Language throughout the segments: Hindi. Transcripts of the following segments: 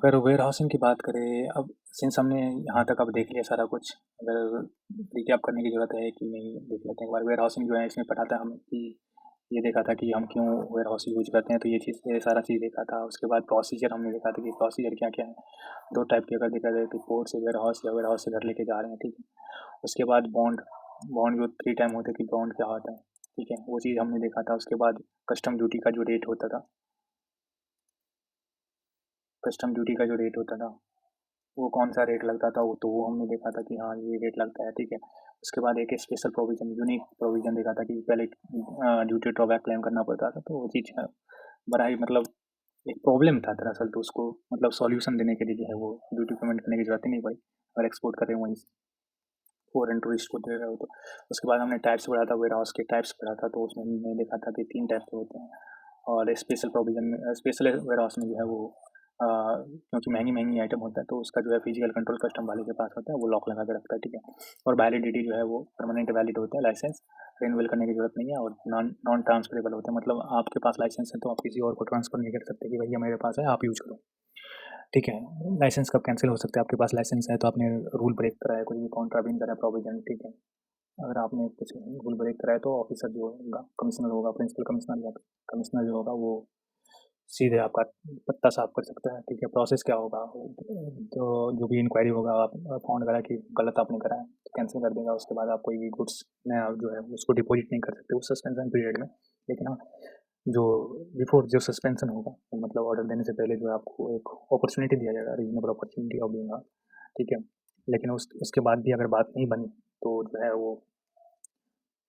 अगर वेयर हाउसिंग की बात करें, अब सिंस हमने यहाँ तक अब देख लिया सारा कुछ, अगर रिकैप करने की ज़रूरत है कि नहीं, देख लेते हैं एक बार। वेयर हाउसिंग जो है इसमें पढ़ा था हमें कि ये देखा था कि हम क्यों वेयर हाउस यूज़ करते हैं, तो ये सारा चीज़ देखा था। उसके बाद प्रोसीजर हमने देखा था कि प्रोसीजर क्या-क्या है। 2 टाइप के अगर देखा जाए तो पोर्ट से वेयर हाउस या वेयर हाउस से घर लेके जा रहे हैं, ठीक है। उसके बाद बॉन्ड बॉन्ड जो 3 टाइम होते हैं कि बॉन्ड क्या होता है, ठीक है, वो चीज़ हमने देखा था। उसके बाद कस्टम ड्यूटी का जो रेट होता था, कस्टम ड्यूटी का जो रेट होता था वो कौन-सा रेट लगता था, वो हमने देखा था कि हाँ, ये रेट लगता है, ठीक है। उसके बाद एक स्पेशल प्रोविज़न, यूनिक प्रोविज़न देखा था कि पहले ड्यूटी ड्रॉबैक क्लेम करना पड़ता था, तो वो चीज़ बड़ा ही मतलब एक प्रॉब्लम था दरअसल, तो उसको मतलब सॉल्यूशन देने के लिए जो है वो ड्यूटी पेमेंट करने की ज़रूरत ही नहीं पड़ी, अगर एक्सपोर्ट कर रहे हैं वहीं से, फॉरेन टूरिस्ट को दे रहे हो तो। उसके बाद हमने टाइप्स पढ़ा था, वेयरहाउस के टाइप्स पढ़ा था, तो उसमें हमने देखा था कि 3 टाइप के होते हैं। और स्पेशल प्रोविज़न में स्पेशल वेयरहाउस में जो है वो क्योंकि महँगी-महँगी आइटम होता है, तो उसका जो है फिजिकल कंट्रोल कस्टम वाले के पास होता है, वो लॉक लगा के रखता है, ठीक है। और वैलिडिटी जो है वो परमानेंट वैलिड होता है लाइसेंस, रिन्यूअल करने की ज़रूरत नहीं है, और नॉन नॉन ट्रांसफरेबल होता है। मतलब आपके पास लाइसेंस है तो आप किसी और को ट्रांसफ़र नहीं कर सकते कि भैया मेरे पास है, आप यूज़ करो, ठीक है। लाइसेंस कब कैंसिल हो सकता है? आपके पास लाइसेंस है तो आपने रूल ब्रेक करा है, कोई भी कॉन्ट्रावेन करा है प्रोविज़न, ठीक है। अगर आपने कुछ रूल ब्रेक करा है तो ऑफिसर जो होगा, कमिश्नर होगा, प्रिंसिपल कमिश्नर या कमिश्नर जो होगा वो सीधे आपका पत्ता साफ कर सकता है, ठीक है। प्रोसेस क्या होगा, तो जो भी इंक्वायरी होगा, आप फाउंड करा कि गलत आपने करा है तो कैंसिल कर देगा। उसके बाद आप कोई भी गुड्स नया जो है उसको डिपॉजिट नहीं कर सकते उस सस्पेंशन पीरियड में। लेकिन हाँ, जो बिफोर जो सस्पेंशन होगा, तो मतलब ऑर्डर देने से पहले जो है आपको एक अपॉर्चुनिटी दिया जाएगा, रीजनेबल अपॉर्चुनिटी ऑफ डूइंग, ठीक है। लेकिन उसके बाद भी अगर बात नहीं बनी तो जो है वो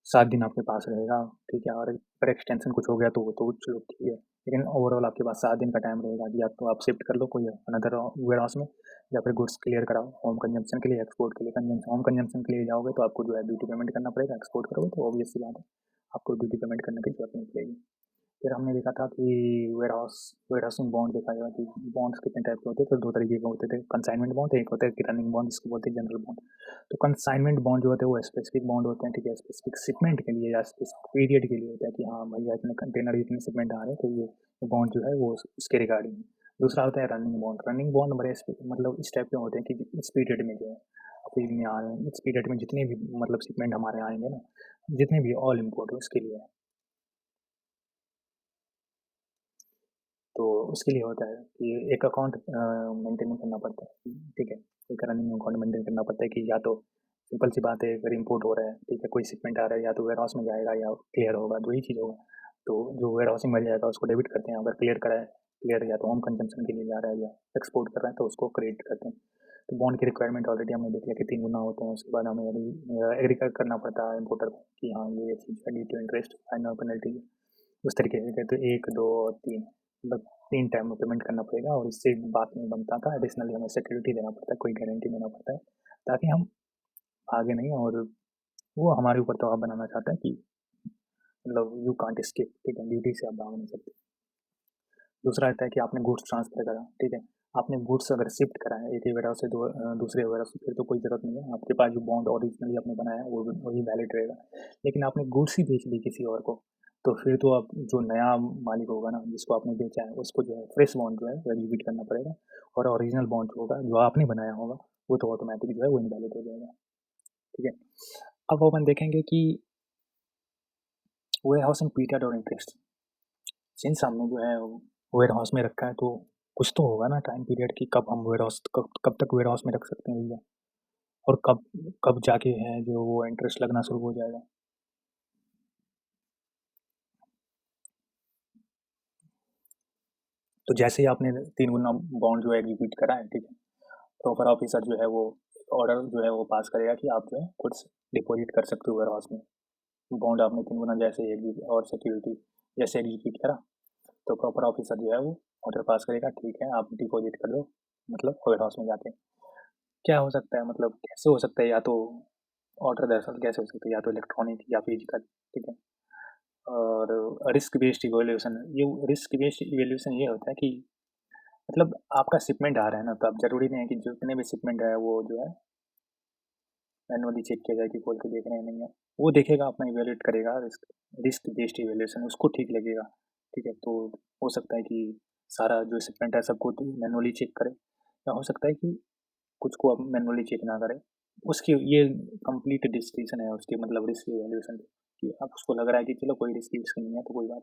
7 दिन आपके पास रहेगा, ठीक है। और अगर एक्सटेंशन कुछ हो गया तो वो तो चलो ठीक है, लेकिन ओवरऑल आपके पास 7 दिन का टाइम रहेगा कि या तो आप शिफ्ट कर लो कोई अनदर वेयरहाउस में, या फिर गुड्स क्लियर कराओ होम कंजम्पशन के लिए, एक्सपोर्ट के लिए। कंजम्पशन होम कंजम्पशन के लिए जाओगे तो आपको जो है ड्यूटी पेमेंट करना पड़ेगा, एक्सपोर्ट करोगे तो ऑब्वियस सी बात है आपको ड्यूटी पेमेंट करने की जरूरत नहीं पड़ेगी। फिर हमने देखा था कि वेयरहाउसिंग बॉन्ड देखा गया कि बॉन्ड्स कितने टाइप के होते थे, तो 2 तरीके के होते थे, कंसाइनमेंट बॉन्ड, एक होता है कि रनिंग बॉन्ड जिसको बोलते हैं जनरल बॉन्ड। तो कंसाइनमेंट बॉन्ड जो होते हैं वो स्पेसिफिक बॉन्ड होते हैं, ठीक है, स्पेसिफिक शिपमेंट के लिए या स्पेसिफिक पीरियड के लिए होता है कि हाँ भैया इतने कंटेनर इतने शिपमेंट आ रहे हैं तो ये बॉन्ड जो है वो उसके रिगार्डिंग है। दूसरा होता है रनिंग बॉन्ड। रनिंग बॉन्ड बड़े मतलब इस टाइप के होते हैं कि इस पीरियड में जो है अप्रैल में आ रहे हैं, इस पीरियड में जितने भी मतलब शिपमेंट हमारे आएंगे ना, जितने भी ऑल इम्पोर्ट है उसके लिए है। तो उसके लिए होता है कि एक अकाउंट मेंटेन करना पड़ता है, ठीक है। एक रनिंग अकाउंट मेंटेन करना पड़ता है कि या तो सिंपल सी बात है, अगर इम्पोर्ट हो रहा है, ठीक है, कोई शिपमेंट आ रहा है, या तो वेयर हाउस में जाएगा या क्लियर होगा, दो ही चीज़ होगा। तो जो वेयर हाउसिंग में जाएगा उसको डेबिट करते हैं, अगर क्लियर करा है, क्लियर या तो होम कंजम्पशन के लिए जा रहा है या एक्सपोर्ट कर रहा है तो उसको क्रेडिट करते हैं। तो बॉन्ड की रिक्वायरमेंट ऑलरेडी हमने देख लिया कि 3 गुना होते हैं। उसके बाद हमें एग्री करना पड़ता है इम्पोर्टर को कि हाँ ये चीज़ है, due to interest final penalty, उस तरीके से कहते हैं 1, 2 और 3, मतलब 3 टाइम में पेमेंट करना पड़ेगा। और इससे बात नहीं बनता था, एडिशनली हमें सिक्योरिटी देना पड़ता है, कोई गारंटी देना पड़ता है ताकि हम भागे नहीं। और वो हमारे ऊपर दबाव बनाना चाहता है कि मतलब यू कांट एस्केप, ठीक है, ड्यूटी से आप भाग नहीं सकते। दूसरा रहता है कि आपने गुड्स ट्रांसफर करा, ठीक है, आपने गुड्स अगर शिफ्ट करा है एक वेयर हाउस से दूसरे वेयर हाउस से, फिर तो कोई ज़रूरत नहीं है, आपके पास जो बॉन्ड ओरिजिनली आपने बनाया है वो वही वैलिड रहेगा। लेकिन आपने गुड्स ही बेच दी किसी और को, तो फिर तो आप जो नया मालिक होगा ना जिसको आपने बेचा है उसको जो है फ्रेश बॉन्ड जो है वो एग्जीक्यूट करना पड़ेगा। और ओरिजिनल बॉन्ड जो होगा जो आपने बनाया होगा वो तो ऑटोमेटिक जो है वो इनवैलिड हो जाएगा, ठीक है। अब अपन देखेंगे कि वेयर हाउसिंग पीरियड और इंटरेस्ट, सिंस हमने जो है वेयर हाउस में रखा है तो कुछ तो होगा ना टाइम पीरियड कि कब हम वेयर हाउस कब तक वेयर हाउस में रख सकते हैं भैया, और कब कब जाके है जो वो इंटरेस्ट लगना शुरू हो जाएगा। तो जैसे ही आपने 3 गुना बॉन्ड जो है एग्जीक्यूट करा है, ठीक है, प्रॉपर ऑफिसर जो है वो ऑर्डर जो है वो पास करेगा कि आप जो है कुछ डिपॉजिट कर सकते हो वेयर हाउस में। बॉन्ड आपने 3 गुना जैसे ही और सिक्योरिटी जैसे एग्जीक्यूट करा, तो प्रॉपर ऑफिसर जो है वो ऑर्डर पास करेगा, ठीक है आप डिपॉजिट कर दो, मतलब वेयर हाउस में जाके। क्या हो सकता है, मतलब कैसे हो सकता है, या तो ऑर्डर दरअसल कैसे हो सकता है, या तो इलेक्ट्रॉनिक या फिजिकल, ठीक है। और रिस्क बेस्ड इवोल्यूशन, ये रिस्क बेस्ड इवोल्यूशन ये होता है कि मतलब आपका शिपमेंट आ रहा है ना, तो अब जरूरी नहीं है कि जितने भी शिपमेंट है वो जो है मैनुअली चेक किया जाए कि खोल के देख रहे हैं नहीं है। वो देखेगा, अपना इवेल्युएट करेगा, रिस्क रिस्क बेस्ड इवोल्यूशन उसको ठीक लगेगा, ठीक है। तो हो सकता है कि सारा जो शिपमेंट है सबको मैनुअली चेक करे, या हो सकता है कि कुछ को अब मैनुअली चेक ना करे। उसकी ये कंप्लीट डिस्कशन है उसकी, मतलब रिस्क इवैल्यूएशन कि अब उसको लग रहा है कि चलो कोई रिस्क नहीं है तो कोई बात।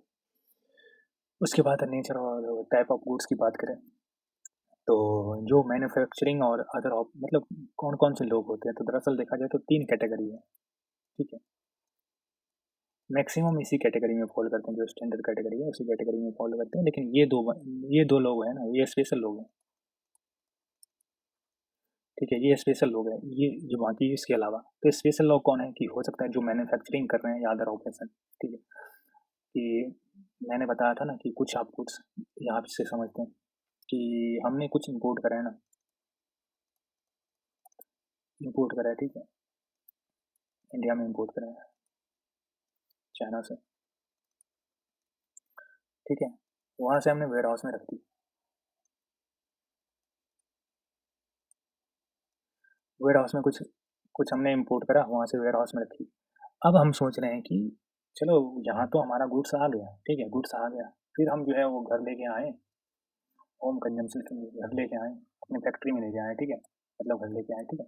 उसके बाद नेचर और टाइप ऑफ गुड्स की बात करें तो जो मैन्युफैक्चरिंग और अदर मतलब कौन कौन से लोग होते हैं, तो दरअसल देखा जाए तो 3 कैटेगरी है, ठीक है। मैक्सिमम इसी कैटेगरी में फॉलो करते हैं, जो स्टैंडर्ड कैटेगरी है उसी कैटेगरी में फॉलो करते हैं, लेकिन ये दो लोग हैं ना, ये स्पेशल लोग हैं, ठीक है। ये स्पेशल लोग हैं, ये जो बाकी इसके अलावा तो स्पेशल लोग कौन है कि हो सकता है जो मैन्युफैक्चरिंग कर रहे हैं या अदर ऑपरेशन, ठीक है। कि मैंने बताया था ना कि कुछ आप कुछ यहाँ से समझते हैं कि हमने कुछ इंपोर्ट करा है ना, इंपोर्ट करा है, ठीक है। इंडिया में इंपोर्ट करा है चाइना से, ठीक है। वहाँ से हमने वेयर हाउस में रख दी, वेयर हाउस में कुछ कुछ हमने इंपोर्ट करा, वहाँ से वेयर हाउस में रखी। अब हम सोच रहे हैं कि चलो यहाँ तो हमारा गुड्स आ गया, ठीक है, गुड्स आ गया, फिर हम जो है वो घर लेके आए, होम कंजम्पशन के लिए घर लेके आए, अपने फैक्ट्री में लेके आए, ठीक है, मतलब घर लेके आए, ठीक है,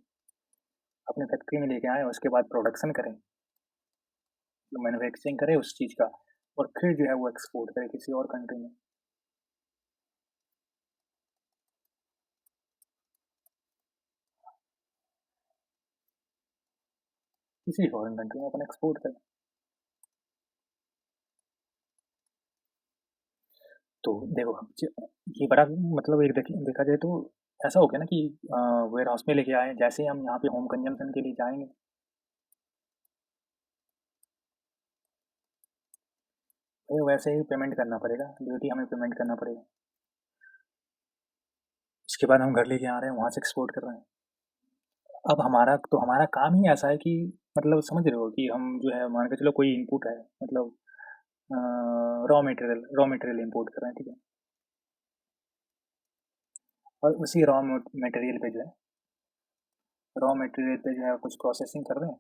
अपने फैक्ट्री में लेके आए, उसके बाद प्रोडक्शन करें, तो मैन्युफैक्चरिंग करें उस चीज़ का, और फिर जो है वो एक्सपोर्ट करें किसी और कंट्री में, किसी फॉरेन कंट्री में अपन एक्सपोर्ट करें। तो देखो ये बड़ा मतलब एक देखा जाए तो ऐसा हो गया ना कि वेयर हाउस में लेके आए, जैसे ही हम यहाँ पे होम कंजम्पशन के लिए जाएंगे, तो वैसे ही पेमेंट करना पड़ेगा, ड्यूटी हमें पेमेंट करना पड़ेगा। उसके बाद हम घर लेके आ रहे हैं, वहाँ से एक्सपोर्ट कर रहे हैं। अब हमारा काम ही ऐसा है कि मतलब समझ रहे हो कि हम जो है मान के चलो कोई इनपुट है, मतलब रॉ मटेरियल इंपोर्ट कर रहे हैं, ठीक है। और उसी रॉ मटेरियल पे जो है रॉ मटेरियल पे जो है कुछ प्रोसेसिंग कर रहे हैं,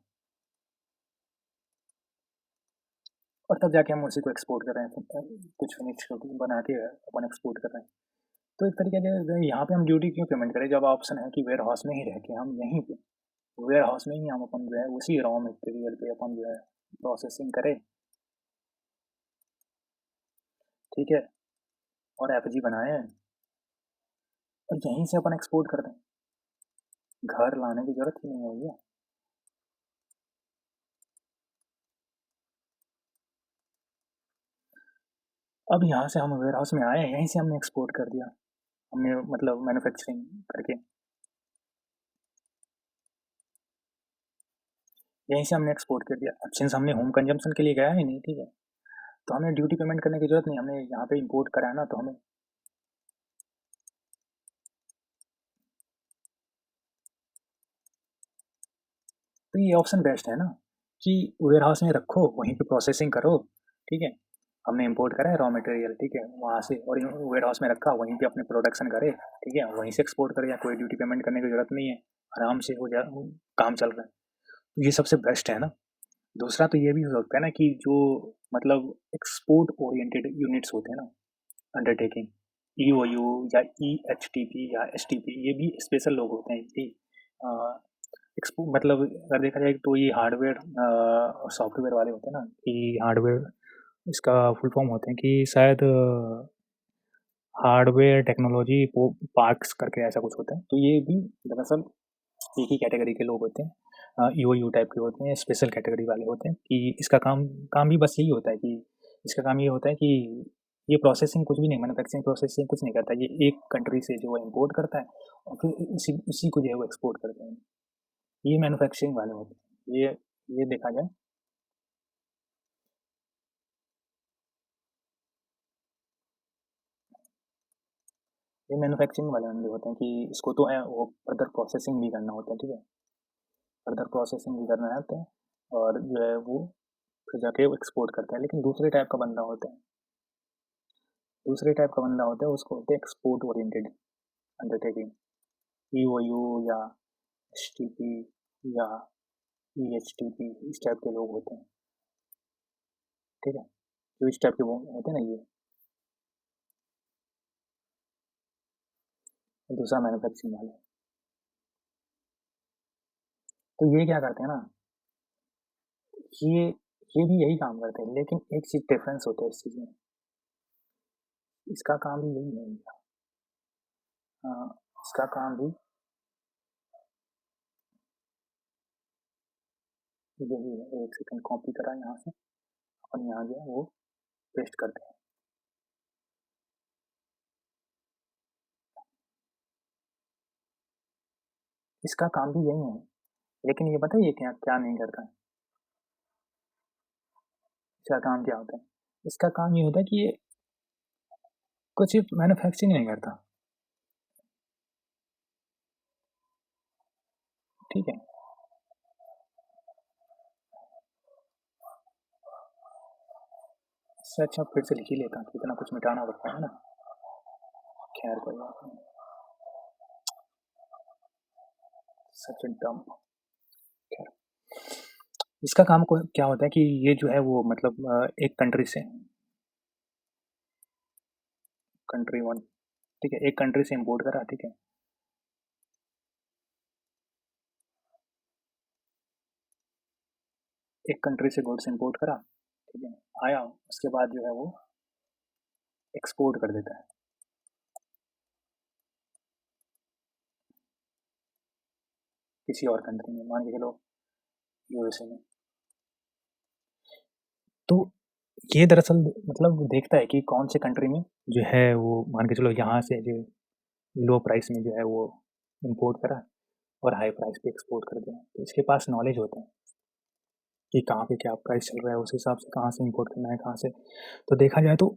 और तब जाके हम उसी को एक्सपोर्ट कर रहे हैं, कुछ फिनिश बना के अपन एक्सपोर्ट कर रहे हैं। तो एक तरीके से यहाँ पे हम ड्यूटी क्यों पेमेंट करें जब ऑप्शन है कि वेयर हाउस में ही रह के हम यहीं पे वेयर हाउस में ही हम अपन जो है उसी रॉ मटेरियल पे अपन जो है प्रोसेसिंग करें, ठीक है, और एफजी बनाए और यहीं से अपन एक्सपोर्ट कर दें, घर लाने की जरूरत ही नहीं है भैया। अब यहाँ से हम वेयर हाउस में आए, यहीं से हमने एक्सपोर्ट कर दिया, हमने मतलब मैन्युफैक्चरिंग करके यहीं से हमने एक्सपोर्ट कर दिया। अब सिंस हमने होम कंजम्पशन के लिए गया ही नहीं, ठीक है, तो हमें ड्यूटी पेमेंट करने की जरूरत नहीं, हमने यहाँ पे इंपोर्ट करा है ना, तो हमें तो ये ऑप्शन बेस्ट है ना कि वेयर हाउस में रखो, वहीं पे प्रोसेसिंग करो, ठीक है। हमने इंपोर्ट करा है रॉ मटेरियल, ठीक है, वहाँ से, और वेयर हाउस में रखा, वहीं पे अपने प्रोडक्शन करे, ठीक है, वहीं से एक्सपोर्ट करे, या कोई ड्यूटी पेमेंट करने की जरूरत नहीं है, आराम से हो जा, काम चल रहा है। तो ये सबसे बेस्ट है ना। दूसरा तो ये भी हो सकता है ना कि जो मतलब एक्सपोर्ट ओरिएंटेड यूनिट्स होते हैं ना, अंडरटेकिंग, ईओयू या ईएचटीपी या एसटीपी, ये भी स्पेशल लोग होते हैं कि एक्सपो मतलब अगर देखा जाए तो ये हार्डवेयर सॉफ्टवेयर वाले होते हैं ना, कि हार्डवेयर इसका फुल फॉर्म होते हैं कि शायद हार्डवेयर टेक्नोलॉजी पार्क्स करके ऐसा कुछ होता है, तो ये भी दरअसल एक ही कैटेगरी के लोग होते हैं, ईओयू टाइप के होते हैं, स्पेशल कैटेगरी वाले होते हैं, कि इसका काम काम भी बस यही होता है कि इसका काम ये होता है कि ये प्रोसेसिंग कुछ भी नहीं, मैन्युफैक्चरिंग प्रोसेसिंग कुछ नहीं करता, ये एक कंट्री से जो है इंपोर्ट करता है और फिर उसी उसी को जो है वो एक्सपोर्ट करते हैं, ये मैन्युफैक्चरिंग वाले होते हैं। ये देखा जाए, ये मैन्युफैक्चरिंग वाले बंदे होते हैं कि इसको तो है वो फर्दर प्रोसेसिंग भी करना होता है, ठीक है, फर्दर प्रोसेसिंग भी करना होता है, और जो है वो फिर जाके वो एक्सपोर्ट करता है। लेकिन दूसरे टाइप का बंदा होता है, उसको बोलते हैं एक्सपोर्ट ओरिएंटेड अंडरटेकिंग, ईओयू या एसटीपी या ईएचटीपी, इस टाइप के लोग होते हैं, ठीक है, जो इस टाइप के वो होते हैं ना, ये दूसरा मैन्युफैक्चरिंग वाले। तो ये क्या करते हैं ना, ये ये भी यही काम करते हैं, लेकिन एक चीज़ डिफरेंस होता है इस चीज़ में, इसका काम भी यही है इनका। हाँ, इसका काम भी यही है। एक सेकंड, कॉपी करा यहाँ से, अपन यहाँ जो है वो पेस्ट करते हैं। इसका काम भी यही है, लेकिन ये पता है ये क्या क्या नहीं करता है। इसका काम क्या होता है, इसका काम ये होता है कि ये कुछ मैन्युफैक्चरिंग नहीं करता, ठीक है। इससे अच्छा फिर से लिख ही लेता कि इतना कुछ मिटाना पड़ता है ना। खैर कोई बात नहीं, सच डम। खैर, इसका काम को क्या होता है कि ये जो है वो मतलब एक कंट्री से, कंट्री वन, ठीक है, एक कंट्री से इंपोर्ट करा, ठीक है, एक कंट्री से गुड्स इंपोर्ट करा, ठीक है, आया, उसके बाद जो है वो एक्सपोर्ट कर देता है किसी और कंट्री में, मान के चलो यूएसए में। तो ये दरअसल मतलब देखता है कि कौन से कंट्री में जो है वो, मान के चलो यहाँ से जो लो प्राइस में जो है वो इंपोर्ट करा और हाई प्राइस पे एक्सपोर्ट कर दिया, तो इसके पास नॉलेज होता है कि कहाँ पे क्या प्राइस चल रहा है, उस हिसाब से कहाँ से इंपोर्ट करना है, कहाँ से। तो देखा जाए तो,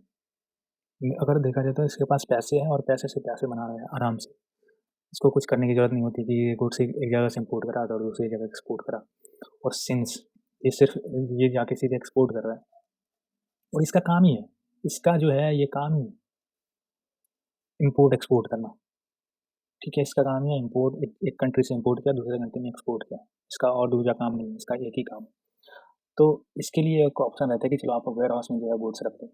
अगर देखा जाए तो इसके पास पैसे हैं और पैसे से पैसे बना रहा है आराम से। इसको कुछ करने की ज़रूरत नहीं होती कि ये गुड्स एक जगह से इंपोर्ट करा और दूसरी जगह एक्सपोर्ट करा। और सिंस ये सिर्फ ये जाके सीधे एक्सपोर्ट कर रहा है और इसका काम ही है, इसका जो है ये काम ही इंपोर्ट एक्सपोर्ट करना, ठीक है। इसका काम है इंपोर्ट, एक कंट्री से इंपोर्ट किया दूसरे कंट्री में एक्सपोर्ट किया, इसका और दूसरा काम नहीं है, इसका एक ही काम। तो इसके लिए एक ऑप्शन रहता है कि चलो आप वेयर हाउस में जो है गुड्स रख दो,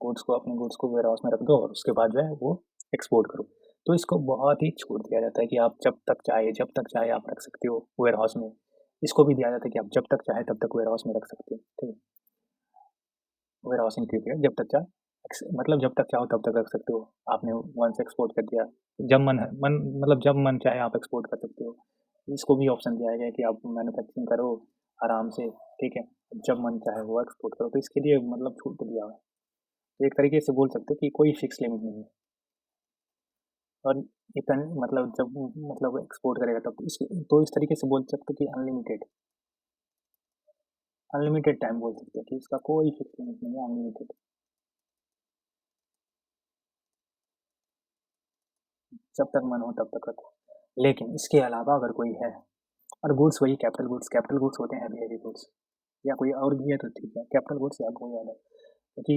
गुड्स को, अपने गुड्स को वेयर हाउस में रख दो और उसके बाद जो है वो एक्सपोर्ट करो। तो इसको बहुत ही छूट दिया जाता है कि आप जब तक चाहे आप रख सकते हो वेयर हाउस में। इसको भी दिया जाता है कि आप जब तक चाहे तब तक वेयर हाउस में रख सकते हो, ठीक है। वेयर हाउसिंग पीरियड जब तक चाहे, मतलब जब तक चाहो तब तक रख सकते हो। आपने वंस एक्सपोर्ट कर दिया, जब मन है मन मतलब जब मन चाहे आप एक्सपोर्ट कर सकते हो। इसको भी ऑप्शन दिया गया है कि आप मैन्युफैक्चरिंग करो आराम से, ठीक है, जब मन चाहे वो एक्सपोर्ट करो। तो इसके लिए मतलब छूट दिया हुआ है। तो एक तरीके से बोल सकते हो कि कोई फिक्स लिमिट नहीं है। और इतन मतलब जब मतलब एक्सपोर्ट करेगा तब तो इस तरीके से बोल सकते हो कि अनलिमिटेड, अनलिमिटेड टाइम बोल सकते हो कि इसका कोई फिक्स लिमिट नहीं है, अनलिमिटेड, जब तक मन हो तब तक रखो। लेकिन इसके अलावा अगर कोई है, और गुड्स वही कैपिटल गुड्स होते हैं, हैवी हैवी गुड्स, या कोई और भी है तो ठीक है, कैपिटल गुड्स या कोई और है। क्योंकि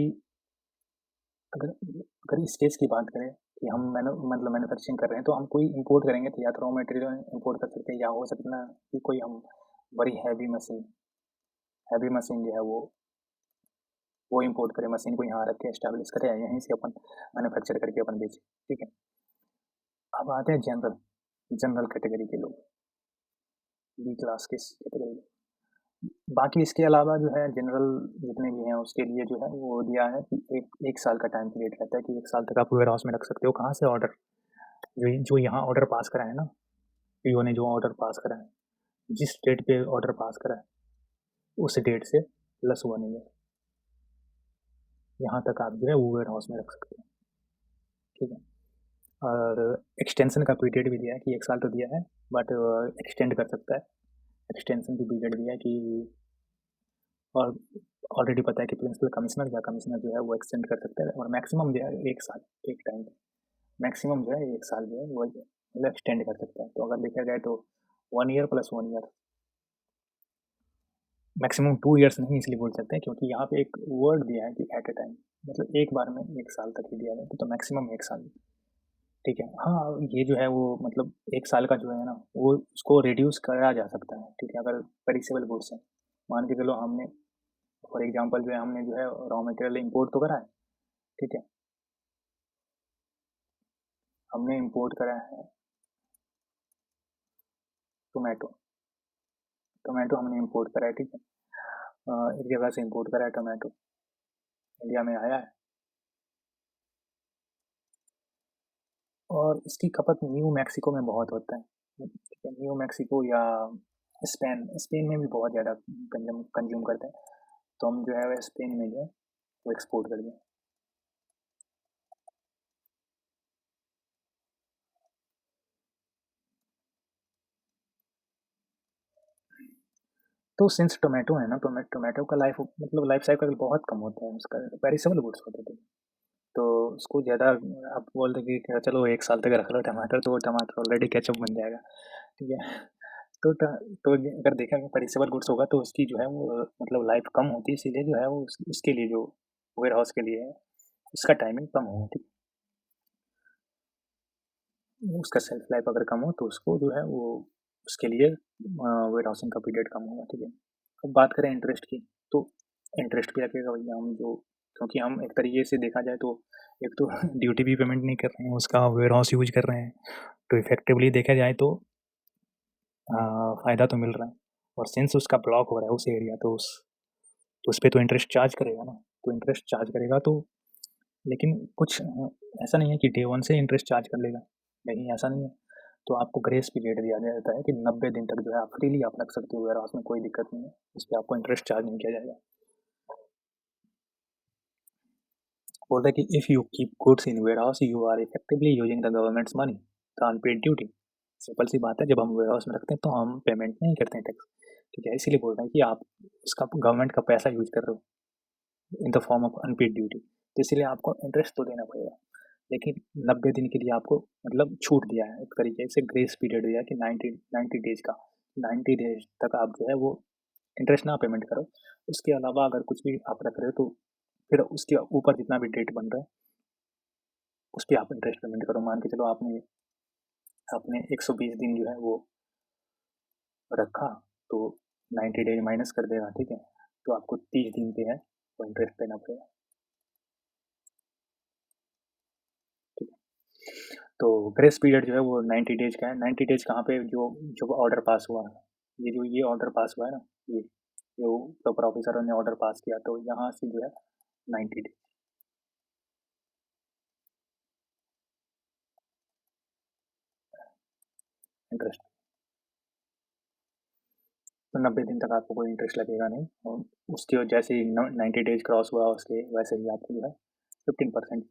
अगर अगर इस केस की बात करें कि हम मतलब मैन्युफैक्चरिंग कर रहे हैं, तो हम कोई इंपोर्ट करेंगे तो या तो रॉ मटेरियल इंपोर्ट कर सकते हैं, या हो सकता है कि कोई हम बड़ी हैवी मशीन जो है वो इंपोर्ट करें, मशीन को यहाँ रख के एस्टैब्लिश करें, यहीं से अपन मैन्युफैक्चर करके अपन बेचें, ठीक है। अब आते हैं जनरल, जनरल कैटेगरी के लोग, बी क्लास के कैटेगरी। बाकी इसके अलावा जो है जनरल जितने भी हैं उसके लिए जो है वो दिया है कि एक साल का टाइम पीरियड रहता है कि एक साल तक आप वेयर हाउस में रख सकते हो। कहाँ से ऑर्डर, जो यहाँ ऑर्डर पास करा है ना, पीओ ने जो ऑर्डर पास करा है, जिस डेट पे ऑर्डर पास करा है उस डेट से +1 ईयर यहाँ तक आप जो है वो वेयर हाउस में रख सकते हो, ठीक है। और एक्सटेंशन का पीरियड भी दिया है कि एक साल तो दिया है, बट एक्सटेंड कर सकता है। एक्सटेंशन की पीरियड दिया है कि, और ऑलरेडी पता है कि प्रिंसिपल कमिश्नर या कमिश्नर जो है वो एक्सटेंड कर सकता है, और मैक्सिमम जो है एक साल, एक टाइम मैक्सिमम जो है एक साल जो है वो मतलब एक्सटेंड कर सकता है। तो अगर देखा जाए तो 1 ईयर +1 ईयर, मैक्सिमम 2 ईयर्स नहीं इसलिए बोल सकते हैं क्योंकि यहाँ पे एक वर्ड दिया है कि एट ए टाइम, मतलब एक बार में एक साल तक ही दिया जाता है, तो मैक्सिमम एक साल, ठीक है। हाँ, ये जो है वो मतलब एक साल का जो है ना वो उसको रिड्यूस करा जा सकता है, ठीक है, अगर पेरिसेबल गुड्स है। मान के चलो हमने फॉर एग्जांपल जो है हमने जो है रॉ मटेरियल इंपोर्ट तो करा है, ठीक है, हमने इंपोर्ट करा है टोमेटो। टोमेटो हमने इंपोर्ट करा है, ठीक है। एक जगह से इंपोर्ट करा है टोमेटो, इंडिया में आया है और इसकी खपत न्यू मैक्सिको में बहुत होता है, ठीक है। न्यू मैक्सिको या स्पेन, स्पेन में भी बहुत ज़्यादा कंज्यूम करते हैं, तो हम जो है वह स्पेन में जो है वो एक्सपोर्ट कर दें। तो सिंस टोमेटो है ना, टोमेटो का लाइफ मतलब लाइफ साइकिल बहुत कम होता है, उसका पेरिसेबल गुड्स होते थे, तो उसको ज़्यादा आप बोल दें कि क्या चलो 1 साल तक रख लो टमाटर, तो वो टमाटर ऑलरेडी केचप बन जाएगा, ठीक है। तो अगर देखा जाए पेरिसेबल गुड्स होगा तो उसकी जो है वो मतलब लाइफ कम होती है, इसीलिए जो है वो उसके लिए जो वेयर हाउस के लिए है उसका टाइमिंग कम होगा, ठीक है। उसका सेल्फ लाइफ अगर कम हो तो उसको जो है वो उसके लिए वेयर हाउसिंग का पीरियड कम होगा, ठीक है। अब बात करें इंटरेस्ट की, तो इंटरेस्ट भी लगेगा भैया, हम जो क्योंकि हम एक तरीके से देखा जाए तो एक तो ड्यूटी भी पेमेंट नहीं कर रहे हैं, उसका वेयर हाउस यूज कर रहे हैं, तो इफेक्टिवली देखा जाए तो फ़ायदा तो मिल रहा है। और सिंस उसका ब्लॉक हो रहा है उस एरिया, तो उस पे तो इंटरेस्ट चार्ज करेगा ना, तो इंटरेस्ट चार्ज करेगा तो लेकिन कुछ ऐसा नहीं है कि डे वन से इंटरेस्ट चार्ज कर लेगा, नहीं ऐसा नहीं है। तो आपको ग्रेस पीरियड दिया जाता है कि 90 दिन तक जो है आप फ्रीली आप रख सकते हो वेयर हाउस में, कोई दिक्कत नहीं है, उस पर आपको इंटरेस्ट चार्ज नहीं किया जाएगा। बोल रहा है कि if you keep goods in warehouse you are effectively using the government's money, the unpaid duty. Simple सी बात है, जब हम वेयर हाउस में रखते हैं तो हम पेमेंट नहीं करते हैं टैक्स, ठीक है। इसीलिए बोल रहे हैं कि आप उसका गवर्नमेंट का पैसा यूज कर रहे हो in the form of unpaired duty, तो इसीलिए आपको इंटरेस्ट तो देना पड़ेगा। लेकिन 90 दिन के लिए आपको मतलब छूट दिया है, एक तरीके से ग्रेस पीरियड दिया है कि 90 डेज का, 90 डेज तक आप जो है वो इंटरेस्ट ना पेमेंट करो। उसके अलावा अगर कुछ भी आप रख रहे हो तो फिर उसके ऊपर जितना भी डेट बन रहा है उस पर आप इंटरेस्ट पेमेंट करो। मान के चलो आपने आपने 120 दिन जो है वो रखा, तो 90 डेज माइनस कर देगा, ठीक है। तो आपको 30 दिन पे है वो इंटरेस्ट देना पड़ेगा, ठीक है। तो ग्रेस पीरियड जो है वो 90 डेज का है। 90 डेज कहाँ पे, जो जो ऑर्डर पास हुआ है, ये ऑर्डर पास हुआ है ना, ये जो प्रॉपर ऑफिसर ने ऑर्डर पास किया, तो यहाँ से जो है 90 डेज इंटरेस्ट। तो 90 दिन तक आपको कोई इंटरेस्ट लगेगा नहीं, और उसके जैसे ही 90 डेज क्रॉस हुआ उसके वैसे ही आपको जो है 15%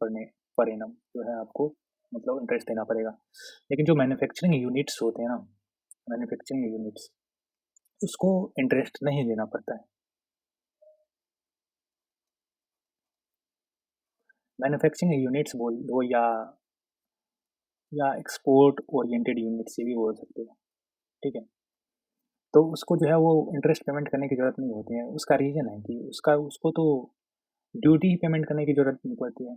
पर एनम जो है आपको मतलब इंटरेस्ट देना पड़ेगा। लेकिन जो मैन्युफैक्चरिंग यूनिट्स होते हैं ना, मैन्युफैक्चरिंग यूनिट्स, उसको इंटरेस्ट नहीं देना पड़ता है। मैन्युफैक्चरिंग यूनिट्स बोल दो या एक्सपोर्ट ओरिएंटेड यूनिट से भी बोल सकते हो, ठीक है। तो उसको जो है वो इंटरेस्ट पेमेंट करने की ज़रूरत नहीं होती है। उसका रीज़न है कि उसको तो ड्यूटी ही पेमेंट करने की ज़रूरत नहीं पड़ती है।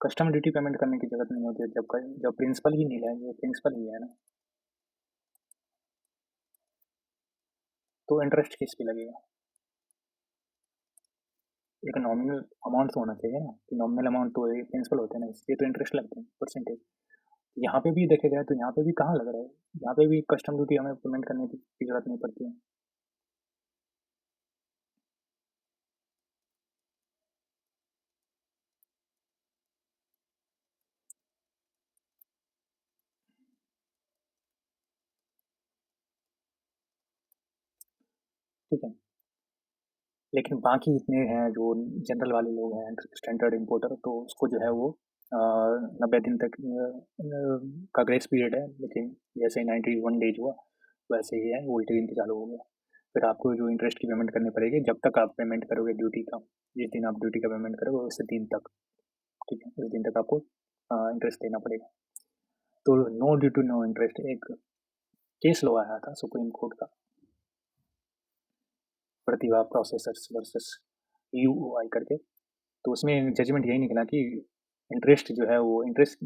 कस्टम ड्यूटी पेमेंट करने की ज़रूरत नहीं होती है, जब प्रिंसिपल ही नहीं है, ये प्रिंसिपल ही है ना, तो इंटरेस्ट किस पे लगेगा। एक नॉमिनल अमाउंट तो होना चाहिए ना, कि नॉमिनल अमाउंट तो प्रिंसिपल होते हैं ना, इसलिए तो इंटरेस्ट लगते हैं परसेंटेज। यहाँ पे भी देखे जाए तो यहाँ पे भी कहाँ लग रहा है, यहाँ पे भी कस्टम ड्यूटी हमें पेमेंट करने की ज़रूरत नहीं पड़ती है। ठीक है। लेकिन बाकी जितने हैं जो जनरल वाले लोग हैं, स्टैंडर्ड इम्पोर्टर, तो उसको जो है वो 90 दिन तक का ग्रेस पीरियड है, लेकिन जैसे ही 91 डेज हुआ वैसे ही है उल्टे दिन से चालू हो गया। फिर आपको जो इंटरेस्ट की पेमेंट करनी पड़ेगी जब तक आप पेमेंट करोगे ड्यूटी का, जिस दिन आप ड्यूटी का पेमेंट करोगे उससे दिन तक, ठीक है, उस दिन तक आपको इंटरेस्ट देना पड़ेगा। तो no due to no interest एक केस लो आया था सुप्रीम कोर्ट का, प्रतिभा प्रोसेसर्स वर्सेस यूओआई करके। तो उसमें जजमेंट यही निकला कि इंटरेस्ट जो है वो इंटरेस्ट,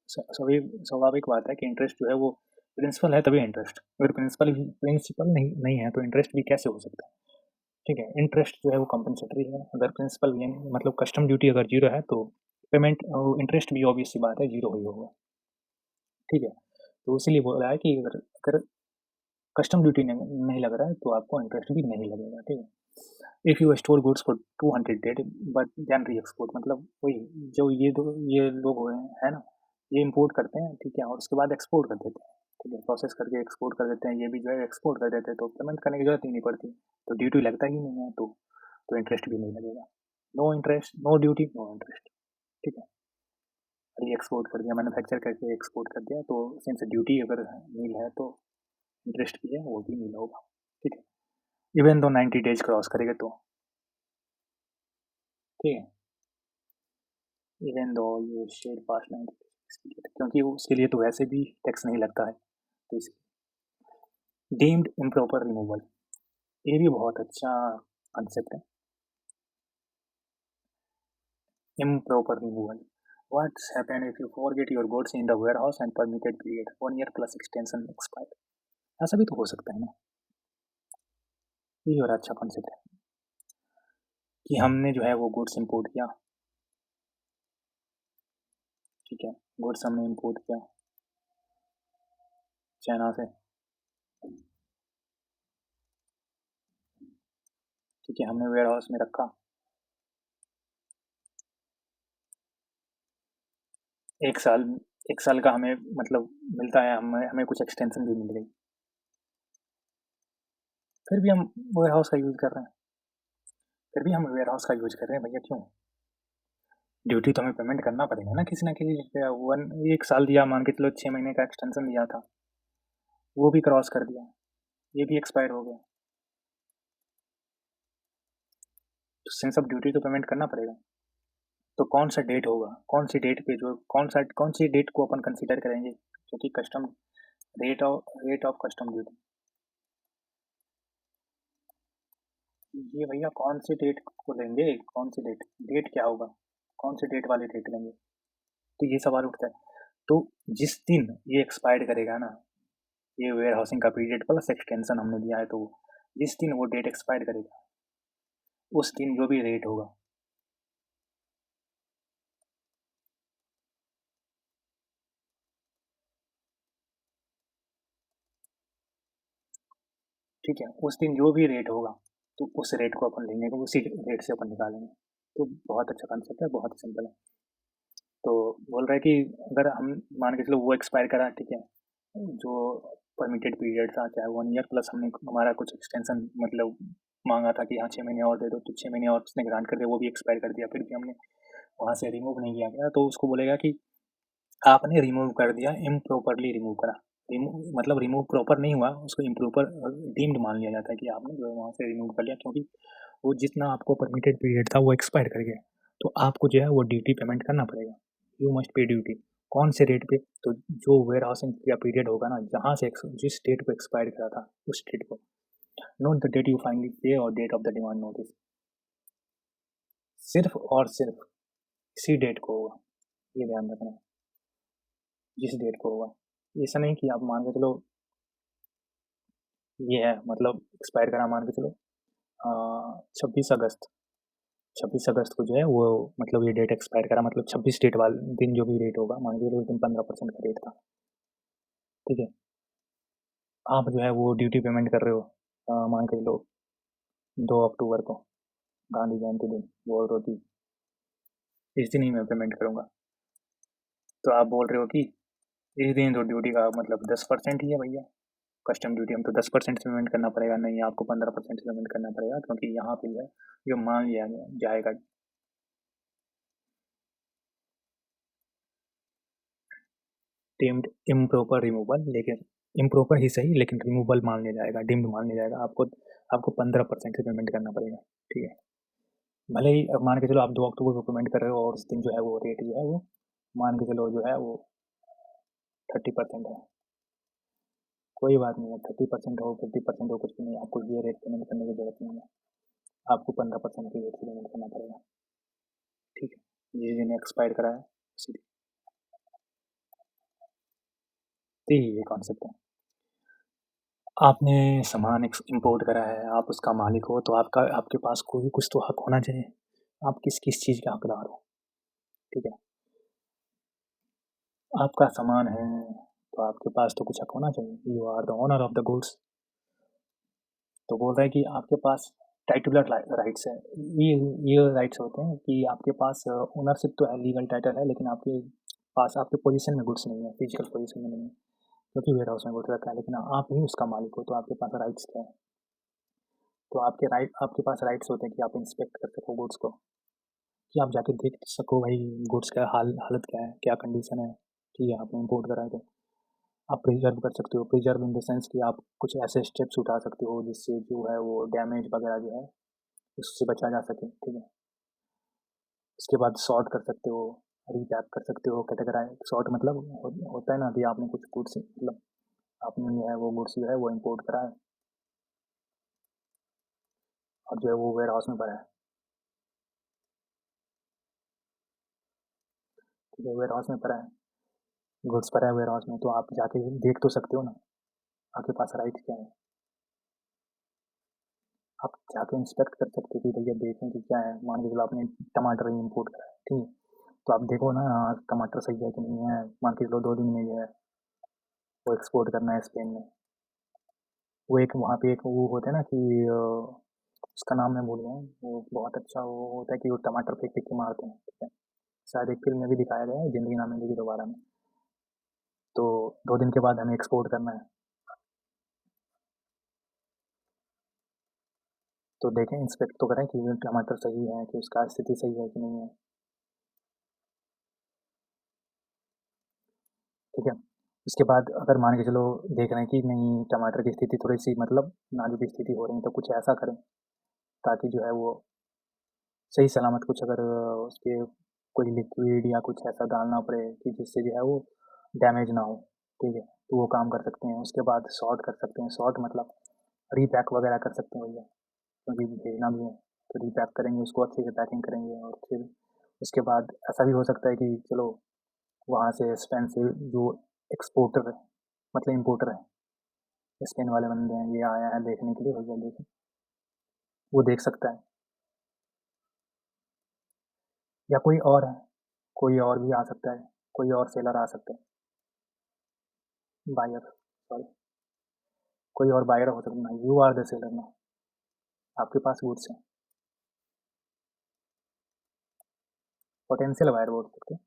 स्वाभाविक बात है कि इंटरेस्ट जो है वो प्रिंसिपल है तभी इंटरेस्ट, अगर प्रिंसिपल नहीं है तो इंटरेस्ट भी कैसे हो सकता है? ठीक है, इंटरेस्ट जो है वो कंपनसेटरी है, अगर प्रिंसिपल मतलब कस्टम ड्यूटी अगर जीरो है तो पेमेंट इंटरेस्ट भी ऑब्वियस सी बात है जीरो ही होगा। ठीक है, तो इसीलिए बोल रहा है कि अगर अगर कस्टम ड्यूटी नहीं लग रहा है तो आपको इंटरेस्ट भी नहीं लगेगा। ठीक है, if you store goods for 200 date but then re export, मतलब वही जो ये लोग हुए हैं ना, ये इंपोर्ट करते हैं, ठीक है, और उसके बाद एक्सपोर्ट कर देते हैं। ठीक है, प्रोसेस करके एक्सपोर्ट कर देते हैं, ये भी जो है एक्सपोर्ट कर देते हैं, तो पेमेंट करने की जरूरत ही नहीं पड़ती, तो ड्यूटी लगता ही नहीं है, तो इंटरेस्ट भी नहीं लगेगा। No interest, no duty, no interest. ठीक है, री एक्सपोर्ट कर दिया, मैन्युफैक्चर करके एक्सपोर्ट कर दिया, तो सिंस ड्यूटी अगर नील है तो इंटरेस्ट भी है वो भी नील होगा। ठीक है, इवन दो 90 डेज क्रॉस करेगा तो। ठीक है, इवन दो ये शेड पास 90 डेज, क्योंकि उसके लिए तो वैसे भी टैक्स नहीं लगता है, तो इसलिए डीम्ड इम्प्रॉपर रिमूवल, ये भी बहुत अच्छा कंसेप्ट है। Improper removal, what's happen if you forget your goods in the warehouse and permitted period 1 year plus extension expire, ऐसा भी तो हो सकता है ना, ये और अच्छा कॉन्सेप्ट है कि हमने जो है वो गुड्स इंपोर्ट किया। ठीक है, गुड्स हमने इंपोर्ट किया चाइना से। ठीक है, हमने वेयर हाउस में रखा, एक साल, एक साल का हमें मतलब मिलता है, हमें हमें कुछ एक्सटेंशन भी मिल गई, फिर भी हम वेयर हाउस का यूज़ कर रहे हैं, फिर भी हम वेयर हाउस का यूज़ कर रहे हैं भैया, क्यों? ड्यूटी तो हमें पेमेंट करना पड़ेगा ना किसी ना किसी चीज़ पे। वन एक साल दिया, मान के चलो 6 महीने का एक्सटेंशन दिया था, वो भी क्रॉस कर दिया, ये भी एक्सपायर हो गया, तो सिंस अब ड्यूटी तो पेमेंट करना पड़ेगा। तो कौन सा डेट होगा, कौन सी डेट पे जो कौन सी डेट को अपन कंसिडर करेंगे, क्योंकि custom rate of custom duty, ये भैया कौन सी डेट को लेंगे, कौन सी डेट, डेट क्या होगा, कौन सी डेट वाली डेट लेंगे, तो ये सवाल उठता है। तो जिस दिन ये एक्सपायर्ड करेगा ना, ये वेयर हाउसिंग का पीरियड प्लस एक्सटेंशन हमने दिया है, तो जिस दिन वो डेट एक्सपायर करेगा उस दिन जो भी रेट होगा, ठीक है, उस दिन जो भी रेट होगा तो उस रेट को अपन लेंगे, तो उसी रेट से अपन निकालेंगे। तो बहुत अच्छा कॉन्सेप्ट है, बहुत ही सिंपल है। तो बोल रहा है कि अगर हम मान के चलो वो एक्सपायर करा, ठीक है, जो परमिटेड पीरियड था चाहे 1 ईयर प्लस हमने हमारा कुछ एक्सटेंशन मतलब मांगा था कि हाँ 6 महीने और दे दो, तो 6 महीने और उसने ग्रांट कर दिया, वो भी एक्सपायर कर दिया, फिर भी हमने वहाँ से रिमूव नहीं किया गया, तो उसको बोलेगा कि आपने रिमूव कर दिया, इम्प्रॉपरली रिमूव करा। रिमूव मतलब रिमूव प्रॉपर नहीं हुआ, उसको इम्प्रॉपर डीम्ड मान लिया जाता है कि आपने जो है वहाँ से रिमूव कर लिया, क्योंकि वो जितना आपको परमिटेड पीरियड था वो एक्सपायर कर गया, तो आपको जो है वो ड्यूटी पेमेंट करना पड़ेगा, यू मस्ट पे ड्यूटी। कौन से रेट पे, तो जो वेयर हाउसिंग का पीरियड होगा ना, जहाँ से जिस डेट को एक्सपायर करा था उस डेट को, note the date you finally pay और date of the demand notice, सिर्फ और सिर्फ इसी डेट को होगा, ये ध्यान रखना, जिस डेट को होगा। ऐसा नहीं कि आप मान के चलो ये है मतलब एक्सपायर करा, मान के चलो 26 अगस्त, 26 अगस्त को जो है वो मतलब ये डेट एक्सपायर करा, मतलब 26 डेट वाले दिन जो भी रेट होगा, मान के चलो उस दिन 15% का रेट था। ठीक है, आप जो है वो ड्यूटी पेमेंट कर रहे हो मान के चलो 2 अक्टूबर को, गांधी जयंती दिन बोल रही थी, इस दिन ही मैं पेमेंट करूँगा, तो आप बोल रहे हो कि इस दिन तो ड्यूटी का मतलब 10% ही है भैया, कस्टम ड्यूटी हम तो 10% से पेमेंट करना पड़ेगा, नहीं आपको 15% से पेमेंट करना पड़ेगा, क्योंकि यहाँ पे जो है ये मान लिया जाएगा। डीम्ड इम्प्रॉपर रिमूवल, लेकिन इम्प्रॉपर ही सही लेकिन रिमूवल मान लिया जाएगा, डीम्ड मान लिया जाएगा, आपको आपको 15% से पेमेंट करना पड़ेगा। ठीक है, भले ही अब मान के चलो आप 2 अक्टूबर को पेमेंट कर रहे हो और उस दिन जो है वो रेट जो है वो मान के चलो जो है वो 30% है, कोई बात नहीं है, 30% हो 50% हो कुछ भी नहीं, आपको ये रेट पेमेंट करने की जरूरत नहीं है, आपको 15% की रेट से पेमेंट करना पड़ेगा। ठीक है, जिस दिन एक्सपायर करा है उसी दिन, तो ये कॉन्सेप्ट है। आपने सामान इम्पोर्ट करा है, आप उसका मालिक हो, तो आपके पास कोई कुछ तो हक होना चाहिए। आप किस चीज़ के हकदार हो, ठीक है? आपका सामान है, तो आपके पास तो कुछ हक होना चाहिए। You are the owner of the goods. तो बोल रहा है कि आपके पास टाइटुलर राइट्स है। ये ये राइट्स होते हैं कि आपके पास ओनरशिप तो है, लीगल टाइटल है, लेकिन आपके पास आपके पोजीशन में गुड्स नहीं है, फिजिकल पोजीशन में नहीं है, क्योंकि वेयर हाउस में गुड्स रखा है, लेकिन आप ही उसका मालिक हो, तो आपके पास राइट्स क्या है? तो आपके पास राइट्स होते हैं कि आप इंस्पेक्ट कर सको गुड्स को, कि आप जाके देख सको भाई गुड्स का हालत क्या है, क्या कंडीशन है, ठीक है? आपने इम्पोर्ट करा है तो आप प्रिजर्व कर सकते हो। प्रिजर्व इन द सेंस कि आप कुछ ऐसे स्टेप्स उठा सकते हो जिससे जो है वो डैमेज वगैरह जो है उससे बचा जा सके, ठीक है? उसके बाद सॉर्ट कर सकते हो, रीपैक कर सकते हो, कैटेगराइज सॉर्ट मतलब होता है ना कि आपने कुछ गुड्स मतलब आपने जो है वो गुड्स जो है वो इम्पोर्ट करा है और जो है वो वेयर हाउस में पड़ा है, ठीक है? वेयर हाउस में पड़ा है, गुड्स पड़ा है वेयर हाउस में, तो आप जाके देख तो सकते हो ना, आपके पास राइट क्या है? आप जाके इंस्पेक्ट कर सकते हो कि भैया देखें कि क्या है। मान के चलो आपने टमाटर ही इम्पोर्ट करा है, ठीक है? तो आप देखो ना, हाँ, टमाटर सही है कि नहीं है। मान के चलो 2 दिन में जो है वो एक्सपोर्ट करना है स्पेन में। वो एक वहाँ पे एक वो होता है ना कि उसका नाम मैं भूल गया हूँ। वो बहुत अच्छा वो होता है कि वो टमाटर फेंक-फेंक के मारते हैं, ठीक है? शायद एक फ़िल्म में भी दिखाया गया है, ज़िंदगी ना मिलेगी दोबारा में। तो 2 दिन के बाद हमें एक्सपोर्ट करना है। तो देखें, इंस्पेक्ट तो करें कि ये टमाटर सही है, कि उसका स्थिति सही है कि नहीं है, ठीक है? उसके बाद अगर मान के चलो देख रहे हैं कि नहीं टमाटर की स्थिति थोड़ी-सी मतलब नाज़ुक स्थिति हो रही है, तो कुछ ऐसा करें ताकि जो है वो सही सलामत कुछ अगर उसके कोई लिक्विड या कुछ ऐसा डालना पड़े कि जिससे जो है वो डैमेज ना हो, ठीक है? तो वो काम कर सकते हैं। उसके बाद सॉर्ट कर सकते हैं। सॉर्ट मतलब रीपैक वगैरह कर सकते हैं भैया, क्योंकि भेजना भी है, तो रीपैक करेंगे उसको, अच्छे से पैकिंग करेंगे और फिर उसके बाद ऐसा भी हो सकता है कि चलो वहाँ से स्पेन से जो एक्सपोर्टर है मतलब इम्पोर्टर है, स्पेन वाले बंदे हैं, ये आया है देखने के लिए, भैया देखें, वो देख सकता है। या कोई और है, कोई और भी आ सकता है, कोई और सेलर आ सकता है, बायर सॉरी, कोई और बायर हो सकता है। यू आर द सेलर ना, आपके पास गुड्स है, पोटेंशियल बायर बोल सकते हैं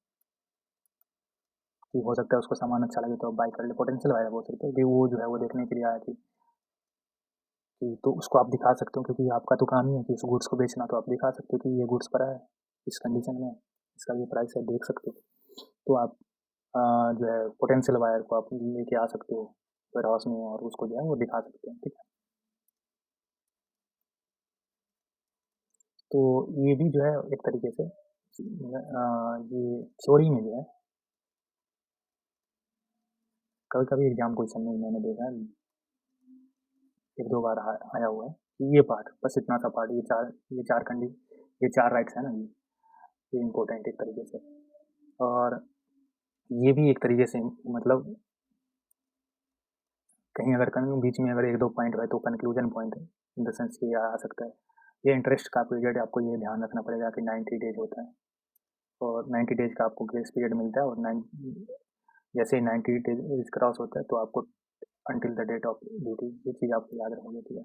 कि हो सकता है उसको सामान अच्छा लगे तो बाय कर ले। पोटेंशियल बायर बोल सकते हैं कि वो जो है वो देखने के लिए आया कि तो उसको आप दिखा सकते हो, क्योंकि आपका तो काम ही है कि उस गुड्स को बेचना, तो आप दिखा सकते हो कि ये गुड्स पड़ा है इस कंडीशन में, इसका ये प्राइस है, देख सकते हो। तो आप जो है पोटेंशियल बायर को आप लेके आ सकते हो वेयर हाउस में और उसको जो है वो दिखा सकते हैं, ठीक है? तो ये भी जो है एक तरीके से ये थ्योरी में जो है कभी-कभी एग्ज़ाम क्वेश्चन में मैंने देखा है, 1-2 बार आया हुआ है कि ये पार्ट, बस इतना सा पार्ट, ये 4 राइट्स हैं ना ये इम्पोर्टेंट एक तरीके से। और ये भी एक तरीके से मतलब कहीं अगर कहीं बीच में अगर 1-2 पॉइंट है तो कन्क्लूजन पॉइंट है, इन द सेंस कि ये आ सकता है। ये इंटरेस्ट का पीरियड है, आपको ये ध्यान रखना पड़ेगा कि 90 डेज़ होता है और 90 डेज़ का आपको ग्रेस पीरियड मिलता है और जैसे ही 90 डेज़ क्रॉस होता है तो आपको until the date of duty ये चीज़ आपको याद रखनी होती है।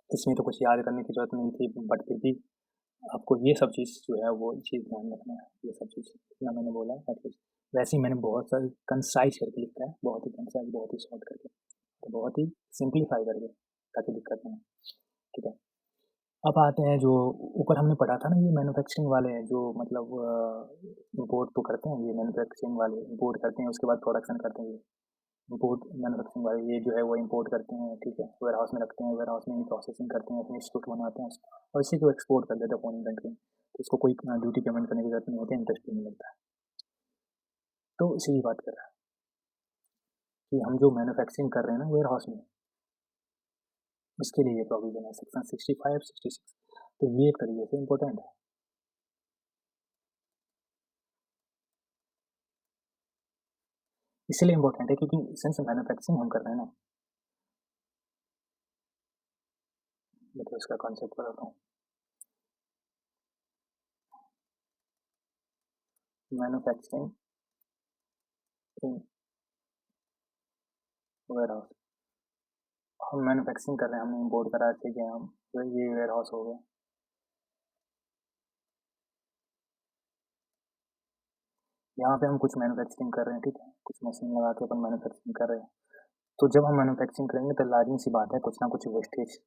इसमें तो कुछ याद करने की ज़रूरत नहीं थी, बट फिर भी आपको ये सब चीज़ जो है वो चीज़ ध्यान रखना है, ये सब चीज़ जितना मैंने बोला है एटलीस्ट। वैसे ही मैंने बहुत सारी कंसाइज़ करके लिखा है, बहुत ही कंसाइज़, बहुत ही शॉर्ट करके, तो बहुत ही सिंप्लीफाई करके, ताकि दिक्कत ना हो, ठीक है? अब आते हैं जो ऊपर हमने पढ़ा था ना, ये मैन्युफैक्चरिंग वाले हैं जो मतलब इम्पोर्ट तो करते हैं, ये मैन्युफैक्चरिंग वाले इम्पोर्ट करते हैं, उसके बाद प्रोडक्शन करते हैं ये। इम्पोर्ट मैन्युफैक्चरिंग वाले ये जो है वो इम्पोर्ट करते हैं, ठीक है? वेयर हाउस में रखते हैं, वेयर हाउस में ही प्रोसेसिंग करते हैं, अपने इंस्टीट्यूट बनाते हैं उसको और इसी को एक्सपोर्ट कर देते हैं फॉरेन कंट्री में। तो इसको कोई ड्यूटी पेमेंट करने की ज़रूरत नहीं होती, इंटरेस्ट भी नहीं लगता है। तो इसी की बात कर रहा है कि हम जो मैन्युफैक्चरिंग कर रहे हैं ना वेयर हाउस में, उसके लिए ये प्रोविजन है सेक्शन 65 66। तो ये एक तरीके से इम्पोर्टेंट है। इसलिए इम्पोर्टेंट है क्योंकि सिंस मैन्युफैक्चरिंग हम कर रहे हैं ना। देखो इसका कॉन्सेप्ट बताता हूँ। मैन्युफैक्चरिंग इन वेयर हाउस, हम मैन्युफैक्चरिंग कर रहे हैं, हमने इम्पोर्ट करा, ठीक है, हम तो ये वेयर हाउस हो गया। यहाँ पे हम कुछ मैन्युफैक्चरिंग कर रहे हैं, ठीक है, कुछ मशीन लगा के अपन मैन्युफैक्चरिंग कर रहे हैं। तो जब हम मैन्युफैक्चरिंग करेंगे तो लाजमी सी बात है कुछ ना कुछ वेस्टेज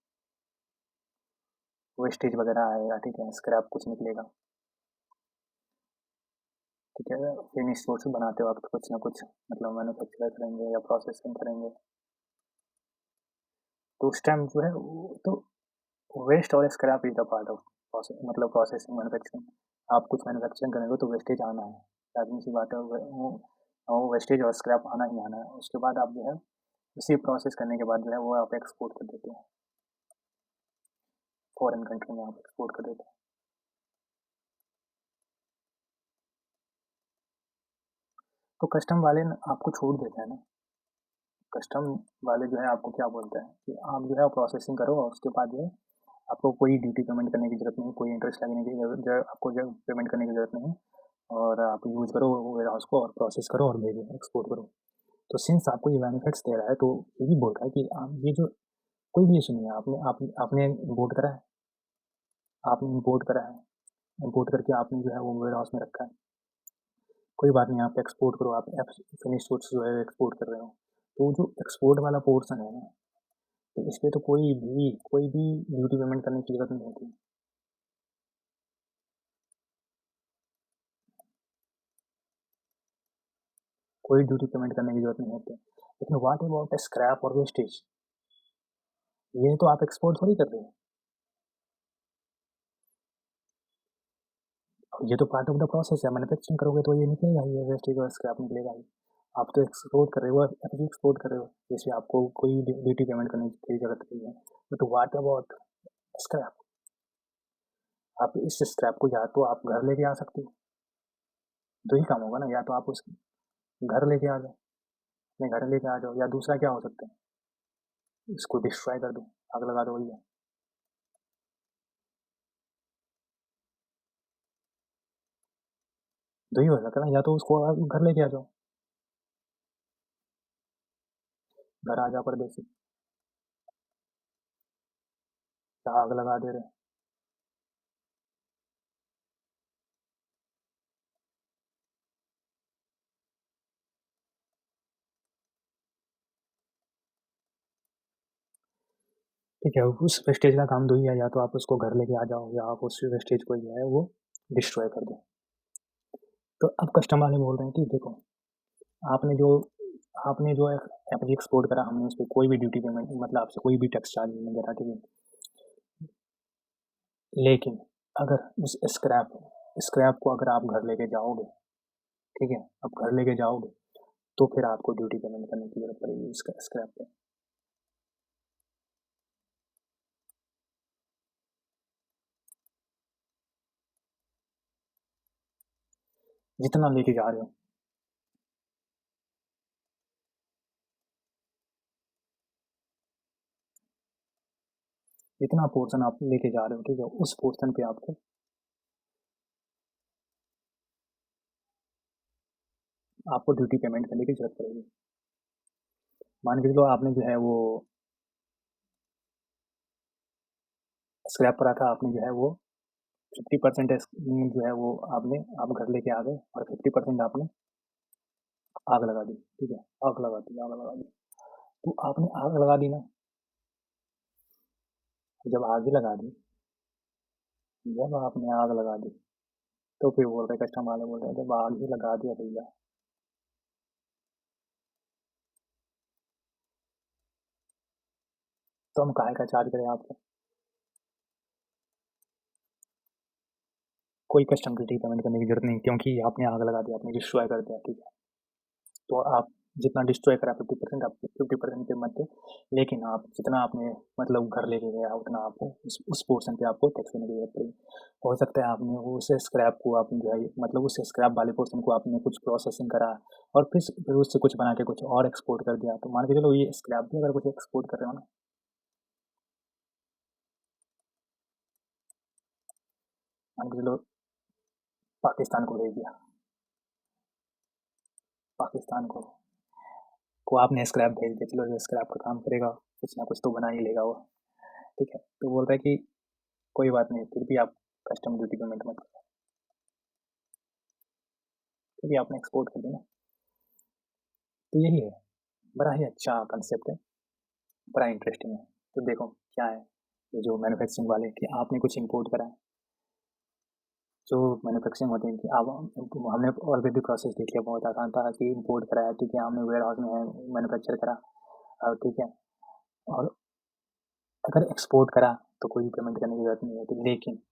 वेस्टेज वगैरह आएगा, ठीक है, स्क्रैप कुछ निकलेगा, ठीक है। फिनिश गुड्स बनाते वक्त कुछ ना कुछ मतलब मैन्युफैक्चर करेंगे या प्रोसेसिंग करेंगे, तो उस टाइम जो है तो वेस्ट और scrap is the part of process, मतलब प्रोसेसिंग मैन्युफैक्चरिंग। आप कुछ मैन्युफैक्चरिंग करेंगे तो वेस्टेज आना है, लाजमी सी बात है, वो वेस्टेज और स्क्रैप आना ही आना है। उसके बाद आप जो है उसी प्रोसेस करने के बाद जो है वो आप एक्सपोर्ट कर देते हैं, फॉरेन कंट्री में आप एक्सपोर्ट कर देते हैं। तो कस्टम वाले आपको छूट देते हैं ना, कस्टम वाले जो है आपको क्या बोलते हैं कि आप जो है प्रोसेसिंग करो और उसके बाद जो है आपको कोई ड्यूटी पेमेंट करने की ज़रूरत नहीं, कोई इंटरेस्ट लगने की आपको जो पेमेंट करने की ज़रूरत नहीं, और आप यूज़ करो वेयर हाउस को और प्रोसेस करो और भेजो, एक्सपोर्ट करो। तो सिंस आपको ये बेनिफिट्स दे रहा है तो ये भी बोल रहा है कि आप ये जो कोई भी इशू नहीं है, आपने इम्पोर्ट करा है, आपने इम्पोर्ट करा है, इम्पोर्ट करके आपने जो है वो वेयर हाउस में रखा है, कोई बात नहीं, आप एक्सपोर्ट करो, आप फिनिश गुड्स जो है एक्सपोर्ट कर रहे हो। तो जो एक्सपोर्ट वाला पोर्सन है ना, तो इस पे तो कोई भी ड्यूटी पेमेंट करने की ज़रूरत नहीं होती। कोई ड्यूटी पेमेंट करने की ज़रूरत नहीं होती। लेकिन व्हाट अबाउट स्क्रैप और वेस्टेज? ये तो आप एक्सपोर्ट थोड़ी कर रहे हो। ये तो पार्ट ऑफ द प्रोसेस है, मैन्युफैक्चरिंग करोगे तो ये निकलेगा ही, वेस्टेज और स्क्रैप निकलेगा ही। आप तो एक्सपोर्ट कर रहे हो, एफजी एक्सपोर्ट कर रहे हो, जैसे आपको कोई ड्यूटी पेमेंट करने की ज़रूरत नहीं है। But what about scrap? आप इस स्क्रैप को या तो आप घर लेके आ सकते हो, दो ही काम होगा ना, या तो आप उस घर लेके आ जाओ, अपने घर लेके आ जाओ, या दूसरा क्या हो सकता है, इसको डिस्ट्रॉय कर दो, आग लगा दो भैया। दो ही हो सकता है ना, या तो उसको आप घर लेके आ जाओ, घर आ जा परदेसी, या आग लगा दे रहे। ठीक है, उस वेस्टेज का काम दो ही है, या तो आप उसको घर लेके आ जाओ या आप उस वेस्टेज को जो है वो डिस्ट्रॉय कर दो। तो अब कस्टमर वाले बोल रहे हैं कि देखो, आपने जो आपने जो एफजी एक्सपोर्ट करा, हमने उस पर कोई भी ड्यूटी पेमेंट मतलब आपसे कोई भी टैक्स चार्ज नहीं करा, ठीक है। लेकिन अगर उस स्क्रैप को अगर आप घर लेके जाओगे, ठीक है, आप घर लेके जाओगे तो फिर आपको ड्यूटी पेमेंट करने की जरूरत पड़ेगी इसका स्क्रैप पे। जितना लेके जा रहे हो, जितना पोर्शन आप लेके जा रहे हो, ठीक है, उस पोर्शन पे आपको ड्यूटी पेमेंट करने की जरूरत पड़ेगी। मान के चलो आपने जो है वो स्क्रैप करा था, आपने जो है वो 50% जो है वो आप घर लेके आ गए और 50% आपने आग लगा दी, ठीक है, आग लगा दी। तो आपने आग लगा दी ना, जब आग ही लगा दी, जब आपने आग लगा दी तो फिर बोल रहे कस्टमर वाले बोल रहे हैं जब आग ही लगा दिया भैया, तो हम काहे का चार्ज करें आपको? कोई कस्टम ड्यूटी पेमेंट करने की जरूरत नहीं, क्योंकि आपने आग लगा दी, आपने डिस्ट्रॉय कर दिया, ठीक है। तो आप जितना डिस्ट्रॉय करा 50% आप 50% पे मत थे, लेकिन आप जितना आपने मतलब घर लेके गया उतना आपको उस पोर्शन पे आपको टैक्स देने की जरूरत पड़ेगी। हो सकता है आपने उस स्क्रैप को आपने जो है मतलब उस स्क्रैप वाले पोर्शन को आपने कुछ प्रोसेसिंग करा और फिर उससे कुछ बना के कुछ और एक्सपोर्ट कर दिया, तो मान के चलो ये स्क्रैप भी अगर कुछ एक्सपोर्ट कर रहे हो ना, मान के चलो पाकिस्तान को भेज दिया, पाकिस्तान को आपने स्क्रैप भेज दिया, चलो ये स्क्रैप का काम करेगा, कुछ ना कुछ तो बना ही लेगा वो, ठीक है। तो बोल रहा है कि कोई बात नहीं, फिर भी आप कस्टम ड्यूटी पेमेंट मत करो क्योंकि आपने एक्सपोर्ट कर दिया ना। तो यही है, बड़ा ही अच्छा कंसेप्ट है, बड़ा इंटरेस्टिंग है। तो देखो क्या है, ये जो मैन्युफैक्चरिंग वाले कि आपने कुछ इंपोर्ट करा है, जो मैन्युफैक्चरिंग होती है कि अब हमने ऑलरेडी प्रोसेस देख लिया, बहुत आसान था कि इंपोर्ट करा है, ठीक है, हमने वेयर हाउस में मैन्युफैक्चर करा और ठीक है, और अगर एक्सपोर्ट करा तो कोई पेमेंट करने की जरूरत नहीं होती। लेकिन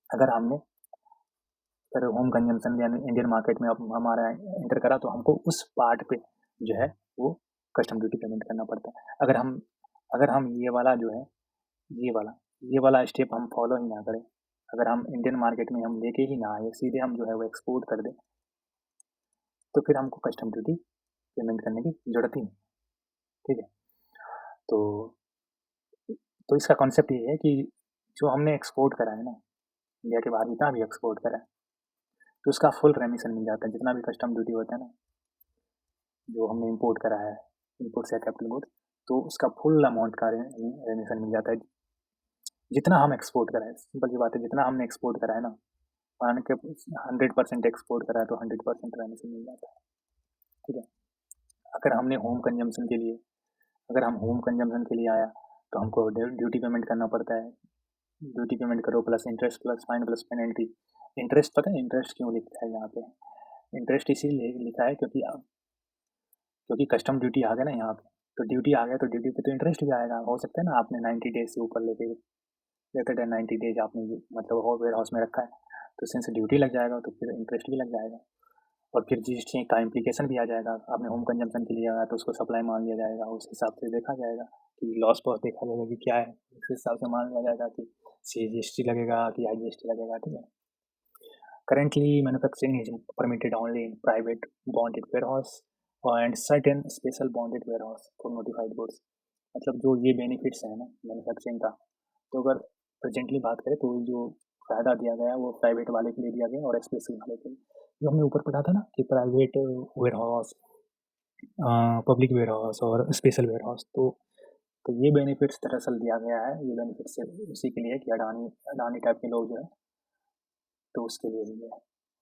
अगर हमने अगर होम कंजम्पशन यानी इंडियन मार्केट में अब हमारा एंटर करा तो हमको उस पार्ट पे जो है वो कस्टम ड्यूटी पेमेंट करना पड़ता है। अगर हम ये वाला जो है ये वाला ये वाला स्टेप हम फॉलो ही ना करें, अगर हम इंडियन मार्केट में हम लेके ही ना आए, सीधे हम जो है वो एक्सपोर्ट कर दें, तो फिर हमको कस्टम ड्यूटी पेमेंट करने की ज़रूरत ही नहीं, ठीक है। तो तो इसका कॉन्सेप्ट ये है कि जो हमने एक्सपोर्ट करा है ना, इंडिया के बाहर जितना भी एक्सपोर्ट करा है, तो उसका फुल रेमिशन मिल जाता है, जितना भी कस्टम ड्यूटी होता है ना, जो हमने इम्पोर्ट करा है, इम्पोर्ट से कैपिटल गुड्स, तो उसका फुल अमाउंट का रेमिशन मिल जाता है, जितना हम एक्सपोर्ट करा है। सिंपल सी बात है, जितना हमने एक्सपोर्ट करा है ना, मान के 100% एक्सपोर्ट करा है तो 100% रेमिशन मिल जाता है, ठीक है। अगर हमने होम कंजम्पशन के लिए अगर हम होम कंजम्पशन के लिए आया तो हमको ड्यूटी पेमेंट करना पड़ता है, ड्यूटी पेमेंट करो plus interest plus fine plus penalty. Interest पता है इंटरेस्ट क्यों लिखा है यहाँ पे? इंटरेस्ट इसीलिए लिखा है क्योंकि कस्टम ड्यूटी आ गया ना यहाँ पे, तो ड्यूटी आ गया तो ड्यूटी पे तो इंटरेस्ट भी आएगा। हो सकता है ना आपने 90 डेज से ऊपर लेके लेटर देन 90 डेज आपने मतलब वेयर हाउस में रखा है, तो सिंस ड्यूटी लग जाएगा तो फिर इंटरेस्ट भी लग जाएगा और फिर जीएसटी का इम्प्लीकेशन भी आ जाएगा। आपने होम कंजम्पशन के लिए आया तो उसको सप्लाई मान लिया जाएगा, उस हिसाब से देखा जाएगा कि लॉस पॉस देखा जाएगा कि क्या है, उस हिसाब से मान लिया जाएगा कि CGST लगेगा कि IGST लगेगा, ठीक है। Currently, manufacturing is permitted only in private bonded warehouse and certain special bonded warehouse for notified goods। मतलब जो ये बेनिफिट्स हैं ना मैन्युफैक्चरिंग का, तो अगर प्रेजेंटली बात करें तो जो फ़ायदा दिया गया है वो प्राइवेट वाले के लिए दिया गया और स्पेशल वाले के लिए। जो हमने ऊपर पढ़ा था ना कि private warehouse, public warehouse और स्पेशल वेयर हाउस, तो ये बेनिफिट्स दरअसल दिया गया है। ये बेनिफिट्स उसी के लिए कि अडानी अडानी टाइप के लोग जो है तो उसके लिए ही है।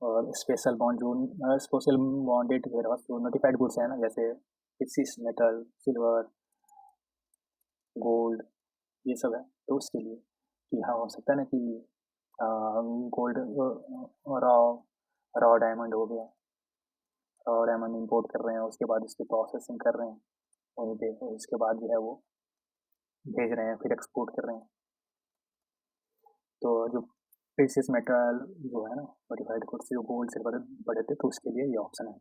और स्पेशल बॉन्ड जो स्पेशल बॉन्डेड वेयर हाउस जो नोटिफाइड गुड्स है ना, जैसे प्रेसियस मेटल, सिल्वर, गोल्ड, ये सब है, तो उसके लिए कि हाँ हो सकता है ना कि गोल्ड रॉ रॉ डायमंड हो गया, रॉ डायमंड इंपोर्ट कर रहे हैं, उसके बाद उसकी प्रोसेसिंग कर रहे हैं वहीं पे, और उसके बाद जो है वो भेज रहे हैं, फिर एक्सपोर्ट कर रहे हैं। तो जो प्रेसियस मेटल जो है ना नोटिफाइड गुड्स जो गोल्ड से बड़े थे, तो उसके लिए ये ऑप्शन है।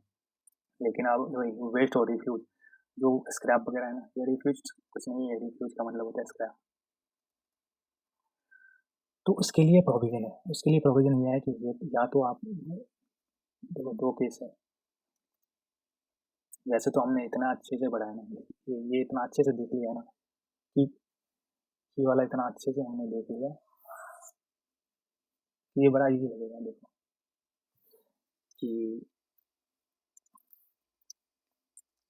लेकिन अब जो वेस्ट और रिफ्यूज जो स्क्रैप वगैरह है ना, ये रिफ्यूज कुछ नहीं है, रिफ्यूज का मतलब होता है स्क्रैप। तो उसके लिए प्रोविज़न है, उसके लिए प्रोविज़न ये है कि ये या तो आप देखो 2 केस है। वैसे तो हमने इतना अच्छे से पढ़ा है ना, ये इतना अच्छे से देख लिया है ना कि ये वाला इतना अच्छे से हमने देख लिया कि ये बड़ा ईज़ी लगेगा। कि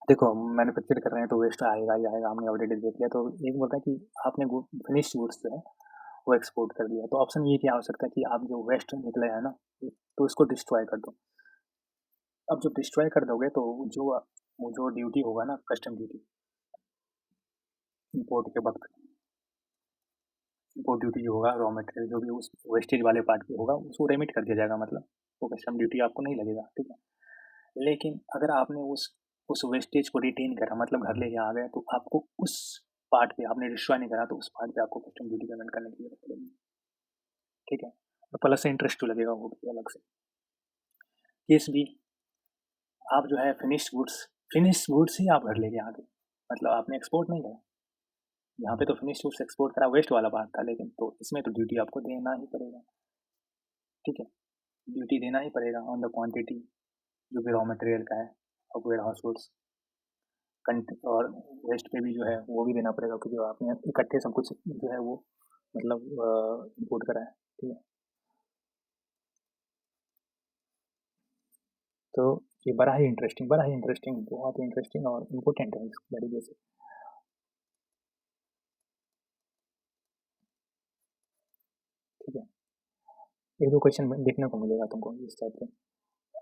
देखो मैन्युफैक्चर कर रहे हैं तो वेस्ट आएगा ही आएगा, हमने ऑलरेडी देख लिया। तो एक बोलता है कि आपने फिनिश्ड गुड्स जो है वो एक्सपोर्ट कर दिया, तो ऑप्शन ये क्या हो सकता है कि आप जो वेस्ट निकले हैं ना तो इसको डिस्ट्रॉय कर दो। अब जब डिस्ट्रॉय कर दोगे तो जो ड्यूटी होगा ना, कस्टम ड्यूटी इम्पोर्ट के वक्त, इम्पोर्ट ड्यूटी जो होगा रॉ मटेरियल जो भी उस वेस्टेज वाले पार्ट पे होगा उसको रेमिट कर दिया जाएगा, मतलब वो कस्टम ड्यूटी आपको नहीं लगेगा, ठीक है। लेकिन अगर आपने उस वेस्टेज को रिटेन करा, मतलब घर लेके आ गए, तो आपको उस पार्ट पे आपने डिस्ट्रॉय नहीं करा तो उस पार्ट पे आपको कस्टम ड्यूटी पेमेंट करने की जरूरत पड़ेगी, ठीक है। और प्लस से इंटरेस्ट जो लगेगा वो भी अलग से। केस भी आप जो है फिनिश्ड गुड्स फिनिश गुड्स ही आप घर लेके आ गए, मतलब आपने एक्सपोर्ट नहीं करा। यहाँ पे तो फिनिश गुड्स एक्सपोर्ट करा, वेस्ट वाला बात था, लेकिन तो इसमें तो ड्यूटी आपको देना ही पड़ेगा, ठीक है। ड्यूटी देना ही पड़ेगा ऑन द क्वांटिटी, जो भी रॉ मटेरियल का है और वेयर हाउस गुड्स कंट और वेस्ट पे भी जो है वो भी देना पड़ेगा, क्योंकि आपने इकट्ठे सब कुछ जो है वो मतलब इम्पोर्ट करा है, ठीक है। तो ये बड़ा ही इंटरेस्टिंग, बहुत ही इंटरेस्टिंग और इम्पोर्टेंट है इस तरीके से। ठीक है, एक दो क्वेश्चन देखने को मिलेगा तुमको इस टाइप के।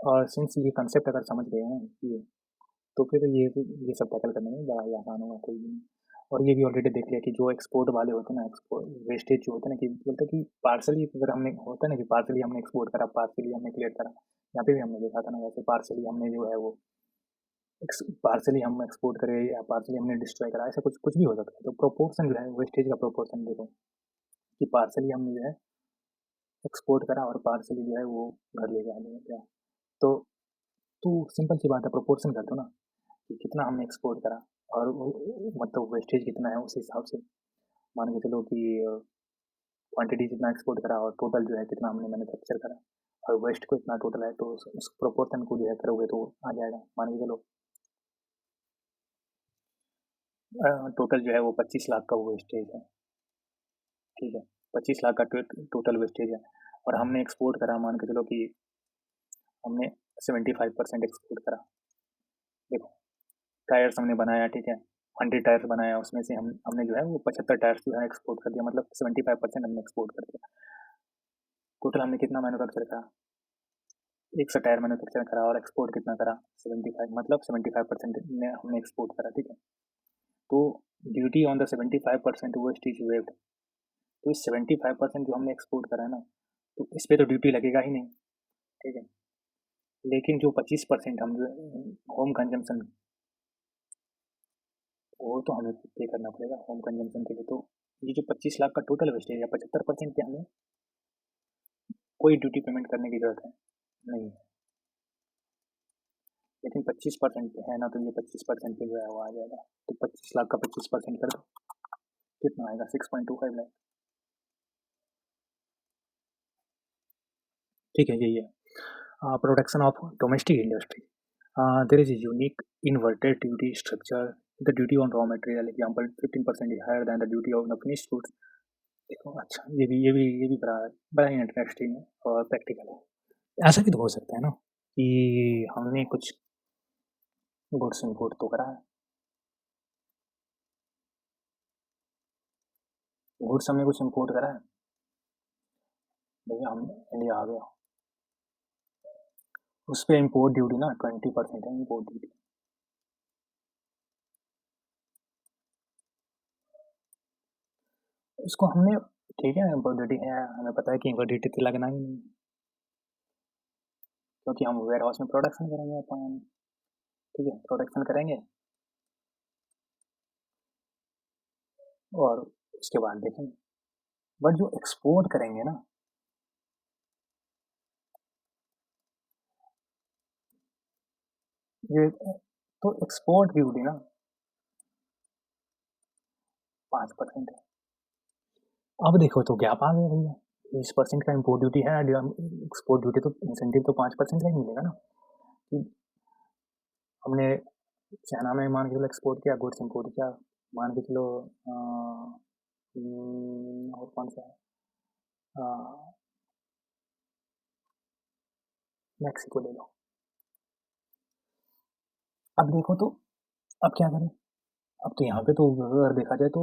और सिंस ये कंसेप्ट अगर समझ गए हैं ये, तो फिर ये सब टैकल करने में बड़ा ही आसान होगा, कोई भी नहीं। और ये भी ऑलरेडी देख लिया कि जो एक्सपोर्ट वाले होते हैं ना, एक्सपोर्ट वेस्टेज जो होता है ना, कि बोलते हैं कि पार्सली अगर हमने होता है ना कि पार्सली हमने एक्सपोर्ट करा, पार्सली हमने क्लियर करा, यहाँ पे भी हमने देखा था ना, वैसे पार्सली हमने जो है वो पार्सली हम एक्सपोर्ट करें या पार्सली हमने डिस्ट्रॉय करा, ऐसा कुछ कुछ भी हो सकता है। तो प्रोपोर्शन जो है वेस्टेज का प्रोपोर्शन देखो कि पार्सली हमने जो है एक्सपोर्ट करा और पार्सली जो है वो घर ले गया क्या। तो तो सिंपल सी बात है, प्रोपोर्शन कर दो ना कि कितना हमने एक्सपोर्ट करा और मतलब वेस्टेज कितना है, उस हिसाब से मान के चलो कि क्वांटिटी जितना एक्सपोर्ट करा और टोटल जो है कितना हमने मैन्युफैक्चर करा और वेस्ट को इतना टोटल है, तो उस प्रोपोर्शन को जो है करोगे तो आ जाएगा। मान के चलो टोटल जो है वो 25 लाख का वो वेस्टेज है, ठीक है। 25 लाख का टोटल वेस्टेज है और हमने एक्सपोर्ट करा, मान के चलो कि हमने 75% एक्सपोर्ट करा। देखो टायर्स हमने बनाया, ठीक है, 100 टायर्स बनाया, उसमें से हमने जो है वो 75 टायर्स जो है एक्सपोर्ट कर दिया, मतलब 75% हमने एक्सपोर्ट कर दिया। टोटल हमने कितना मैन्युफैक्चर करा, 100 टायर मैन्युफैक्चर करा और एक्सपोर्ट कितना करा, 75, मतलब 75% हमने एक्सपोर्ट करा, ठीक है। तो duty on the 75% waste is wet, तो इस 75% जो हमने एक्सपोर्ट करा है ना, तो इस पर तो ड्यूटी लगेगा ही नहीं, ठीक है। लेकिन जो 25% हम जो होम कंजम्पशन, वो तो हमें पे करना पड़ेगा होम कंजम्पशन के लिए। तो ये जो 25 लाख का टोटल वेस्टेज है, 75% पे हमें कोई ड्यूटी पेमेंट करने की जरूरत है नहीं है। लेकिन 25% है ना, तो ये 25% पे जो है वो आ जाएगा। तो 25 लाख का 25% कर दो, कितना आएगा, 6.25 लाख, ठीक है। यही है production of domestic industry. There is unique inverted duty structure, the duty on raw material example 15% is higher than the duty on the finished goods. देखो अच्छा, ये भी बड़ा बड़ा ही इंटरेस्टिंग है और प्रैक्टिकल है। ऐसा भी तो हो सकता है ना कि हमने कुछ गुड्स इम्पोर्ट तो करा है, गुड्स हमने कुछ इम्पोर्ट करा है, भैया हम इंडिया आ गया, उस पर इम्पोर्ट ड्यूटी ना 20% है इम्पोर्ट ड्यूटी। उसको हमने, ठीक है, इम्पोर्ट ड्यूटी है, हमें पता है कि इम्पोर्ट ड्यूटी तो लगना ही नहीं, क्योंकि हम वेयर हाउस में प्रोडक्शन करेंगे अपन, ठीक है, प्रोडक्शन करेंगे और उसके बाद देखेंगे। बट जो एक्सपोर्ट करेंगे ना, ये तो एक्सपोर्ट ड्यूटी ना 5% है। अब देखो तो गैप आ गया भैया, 20% का इम्पोर्ट ड्यूटी है, एक्सपोर्ट ड्यूटी तो इंसेंटिव तो 5% का ही मिलेगा ना। कि हमने चाइना में मान के चलो एक्सपोर्ट किया, गुड्स इम्पोर्ट किया, मान के चलो और कौन सा है, मैक्सिको ले लो। अब देखो तो अब क्या करें, अब तो यहाँ पे तो अगर देखा जाए तो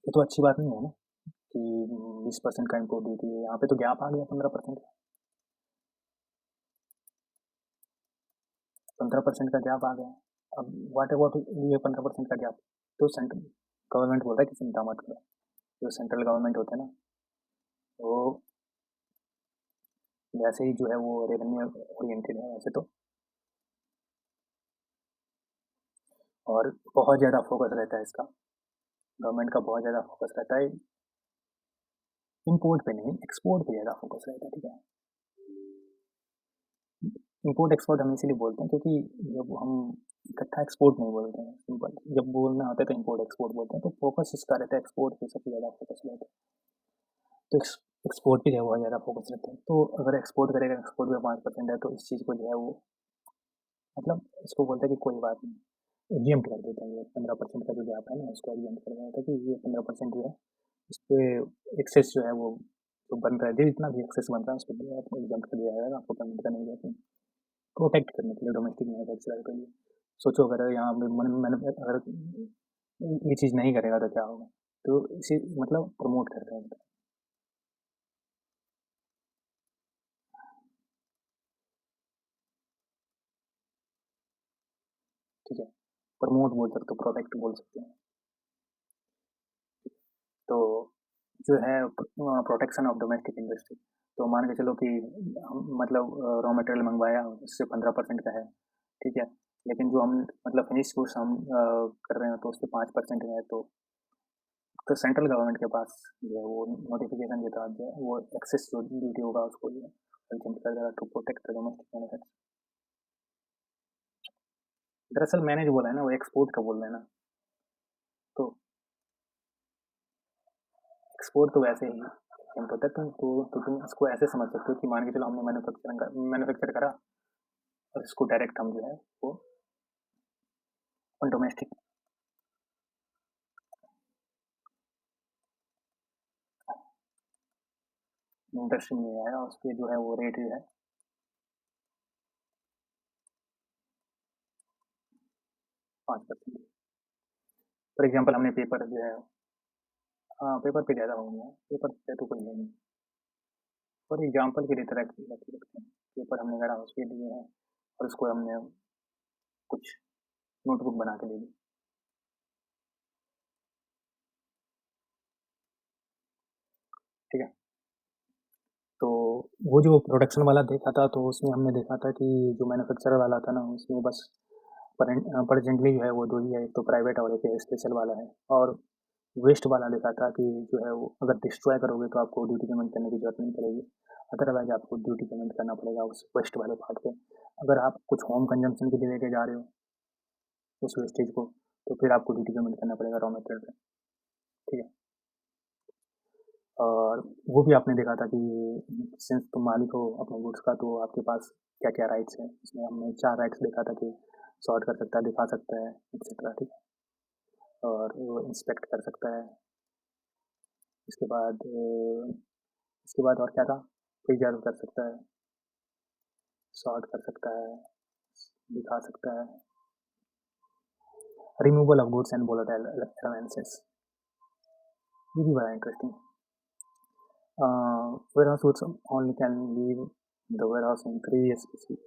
ये तो अच्छी बात नहीं है ना कि 20% का इम्पोर्ट ड्यूटी है, यहाँ पे तो गैप आ गया 15% का, 15% का गैप आ गया। अब वाट अबाउट ये 15% का गैप, तो सेंट्रल गवर्नमेंट बोल रहा है कि चिंता मत करो, जो सेंट्रल गवर्नमेंट होते हैं ना, वो वैसे ही जो है वो रेवेन्यू ओरिएंटेड है वैसे तो, और बहुत ज़्यादा फोकस रहता है इसका, गवर्नमेंट का बहुत ज़्यादा फोकस रहता है, इम्पोर्ट पे नहीं एक्सपोर्ट पे ज़्यादा फोकस रहता है, ठीक है। इम्पोर्ट एक्सपोर्ट हम इसीलिए बोलते हैं क्योंकि जब हम इकट्ठा एक्सपोर्ट नहीं बोलते हैं, सिंपल जब बोलना होता है तो इम्पोर्ट एक्सपोर्ट बोलते हैं, तो फोकस इसका रहता है एक्सपोर्ट पे सबसे ज़्यादा फोकस रहता है। तो एक्सपोर्ट पे जो है बहुत ज़्यादा फोकस रहता है, तो अगर एक्सपोर्ट करेगा, एक्सपोर्ट पे 5% है तो इस चीज़ को जो है वो मतलब इसको बोलते हैं कि कोई बात नहीं, एग्जेम्प्ट कर देते हैं, ये 15% का जो गैप है ना उसको एग्जेम्प्ट कर देते हैं कि ये 15% जो है इस पे एक्सेस जो है वो जो बन रहा है, जितना भी एक्सेस बन रहा है उसको जो है आपको एग्जेम्प्ट कर दिया जाएगा, आपको पेमेंट करने की जरूरत नहीं। प्रोटेक्ट करने के लिए डोमेस्टिक मैन्युफैक्चरर के लिए। सोचो अगर यहाँ पे अगर ये चीज़ नहीं करेगा तो क्या होगा, तो इसे मतलब प्रमोट करते हैं। ठीक है, प्रमोट बोल सकते हो, प्रोटेक्ट बोल सकते हैं। तो जो है प्रोटेक्शन ऑफ डोमेस्टिक इंडस्ट्री, तो मान के चलो कि हम मतलब रॉ मटेरियल मंगवाया उससे 15% का है, ठीक है, लेकिन जो हम मतलब फिनिश गुड्स हम कर रहे हैं तो उस पर 5% है, तो सेंट्रल गवर्नमेंट के पास जो है वो नोटिफिकेशन के तहत जो है वो एक्सेस जो ड्यूटी होगा उसको जो है एग्जेम्प्ट कर देगा to protect the domestic manufacture. दरअसल मैंने जो बोला है ना वो एक्सपोर्ट का बोल रहे हैं ना, तो एक्सपोर्ट तो वैसे ही एग्जेम्प्ट होता है, तो तुम इसको ऐसे समझ सकते हो कि मान के चलो हमने मैन्युफैक्चर करा और इसको डायरेक्ट हम जो है वो डोमेस्टिक इंडस्ट्री में आया, उस पर जो है वो रेट जो है 5%। फॉर एग्जाम्पल हमने पेपर जो है, हाँ पेपर पे ज़्यादा हो गया, पेपर पे तो कोई है नहीं, फॉर एग्जाम्पल के लिए तरह रखते हैं, पेपर हमने करा उस पर लिए हैं और उसको हमने कुछ नोटबुक बना के दे दी, ठीक है। तो वो जो प्रोडक्शन वाला देखा था तो उसमें हमने देखा था कि जो मैन्युफैक्चरर वाला था ना उसमें बस प्रेजेंटली जो है वो दो ही है, एक तो प्राइवेट और एक स्पेशल वाला है, और वेस्ट वाला देखा था कि जो है वो अगर डिस्ट्रॉय करोगे तो आपको ड्यूटी पेमेंट करने की जरूरत नहीं पड़ेगी, अदरवाइज आपको ड्यूटी पेमेंट करना पड़ेगा उस वेस्ट वाले पार्ट पे। अगर आप कुछ होम कंजम्पशन के लिए लेके जा रहे हो उस वेस्टेज को, तो फिर आपको ड्यूटी पेमेंट करना पड़ेगा रॉ मटेरियल पे, ठीक है। और वो भी आपने देखा था कि सिंस तुम मालिक हो अपने गुड्स का तो आपके पास क्या क्या राइट्स हैं, इसमें हमने 4 राइट्स देखा था कि सॉर्ट कर सकता है, दिखा सकता है, एक्सेट्रा, ठीक है। और वो इंस्पेक्ट कर सकता है, इसके बाद इसके बाद और क्या था, प्रिजर्व कर सकता है, सॉर्ट कर सकता है, दिखा सकता है, removal of goods and volatile elements, ये भी बड़ा interesting. warehouse goods only can leave the warehouse in 3 specific,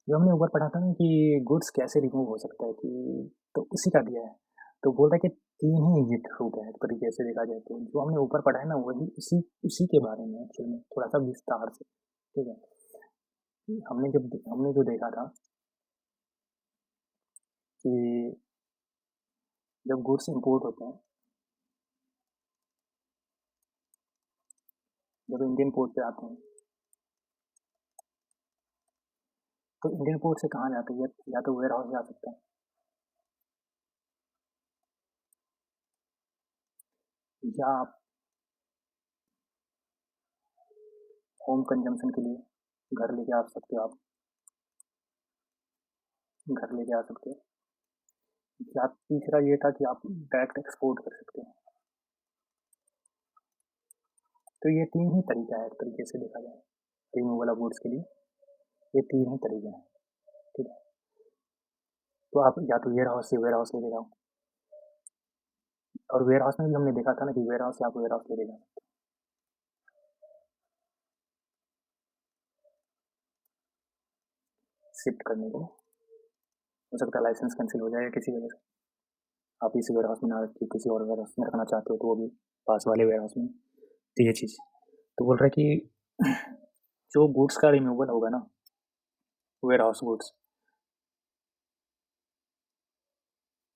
जो हमने ऊपर पढ़ा था ना कि गुड्स कैसे रिमूव हो सकता है, कि तो उसी का दिया है, तो बोल रहा है कि 3 ही एग्जिट रूट है एक तरीके से देखा जाए तो, जो हमने ऊपर पढ़ा है ना वही उसी उसी के बारे में एक्चुअल में थोड़ा सा विस्तार से, ठीक है। हमने जो देखा था कि जब गुड्स इंपोर्ट होते हैं, जब इंडियन पोर्ट पे आते हैं, तो इंडियन पोर्ट से कहाँ जाते हैं, या तो वेयर हाउस जा सकता है, या आप होम कंजम्पशन के लिए घर लेके आ सकते हो, आप घर लेके आ सकते हो, या तीसरा ये था कि आप डायरेक्ट एक्सपोर्ट कर सकते हो। तो ये 3 ही तरीका है एक तरीके से देखा जाए रिमूवल ऑफ गुड्स के लिए, ये 3 ही तरीके हैं, ठीक है। तो आप या तो वेयर हाउस से वेयर हाउस लेके जाओ, और वेयर हाउस में भी हमने देखा था ना कि वेयर हाउस से आप वेयर हाउस लेके जाओ, शिफ्ट करने के लिए हो सकता है लाइसेंस कैंसिल हो जाए किसी वजह से, आप इस वेयर हाउस में ना रखिए किसी और वेयर हाउस में रखना चाहते हो तो वो भी पास वाले वेयर हाउस में, तो ये चीज़ तो बोल रहा है कि जो गुड्स का रिमूवल होगा ना, वेयर हाउस गुड्स,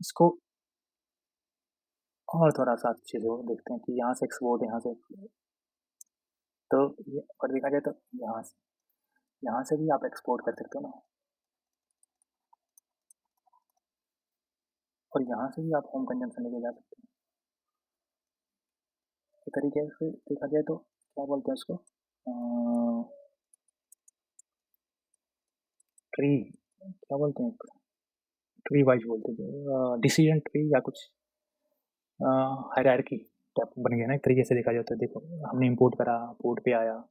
इसको और थोड़ा सा अच्छे से वो देखते हैं कि यहाँ से एक्सपोर्ट, यहाँ से, तो ये और देखा जाए तो यहाँ से यहाँ से भी आप एक्सपोर्ट कर सकते हो ना, और यहाँ से भी आप होम कंजम्पशन लेके जा सकते हो। इस तरीके से देखा जाए तो क्या बोलते हैं उसको, ट्री, क्या बोलते हैं, ट्री वाइज बोलते हैं, डिसीजन ट्री या कुछ हायरार्की टाइप बन गया ना एक तरीके से देखा जाए तो। देखो हमने इंपोर्ट करा, पोर्ट पे आया,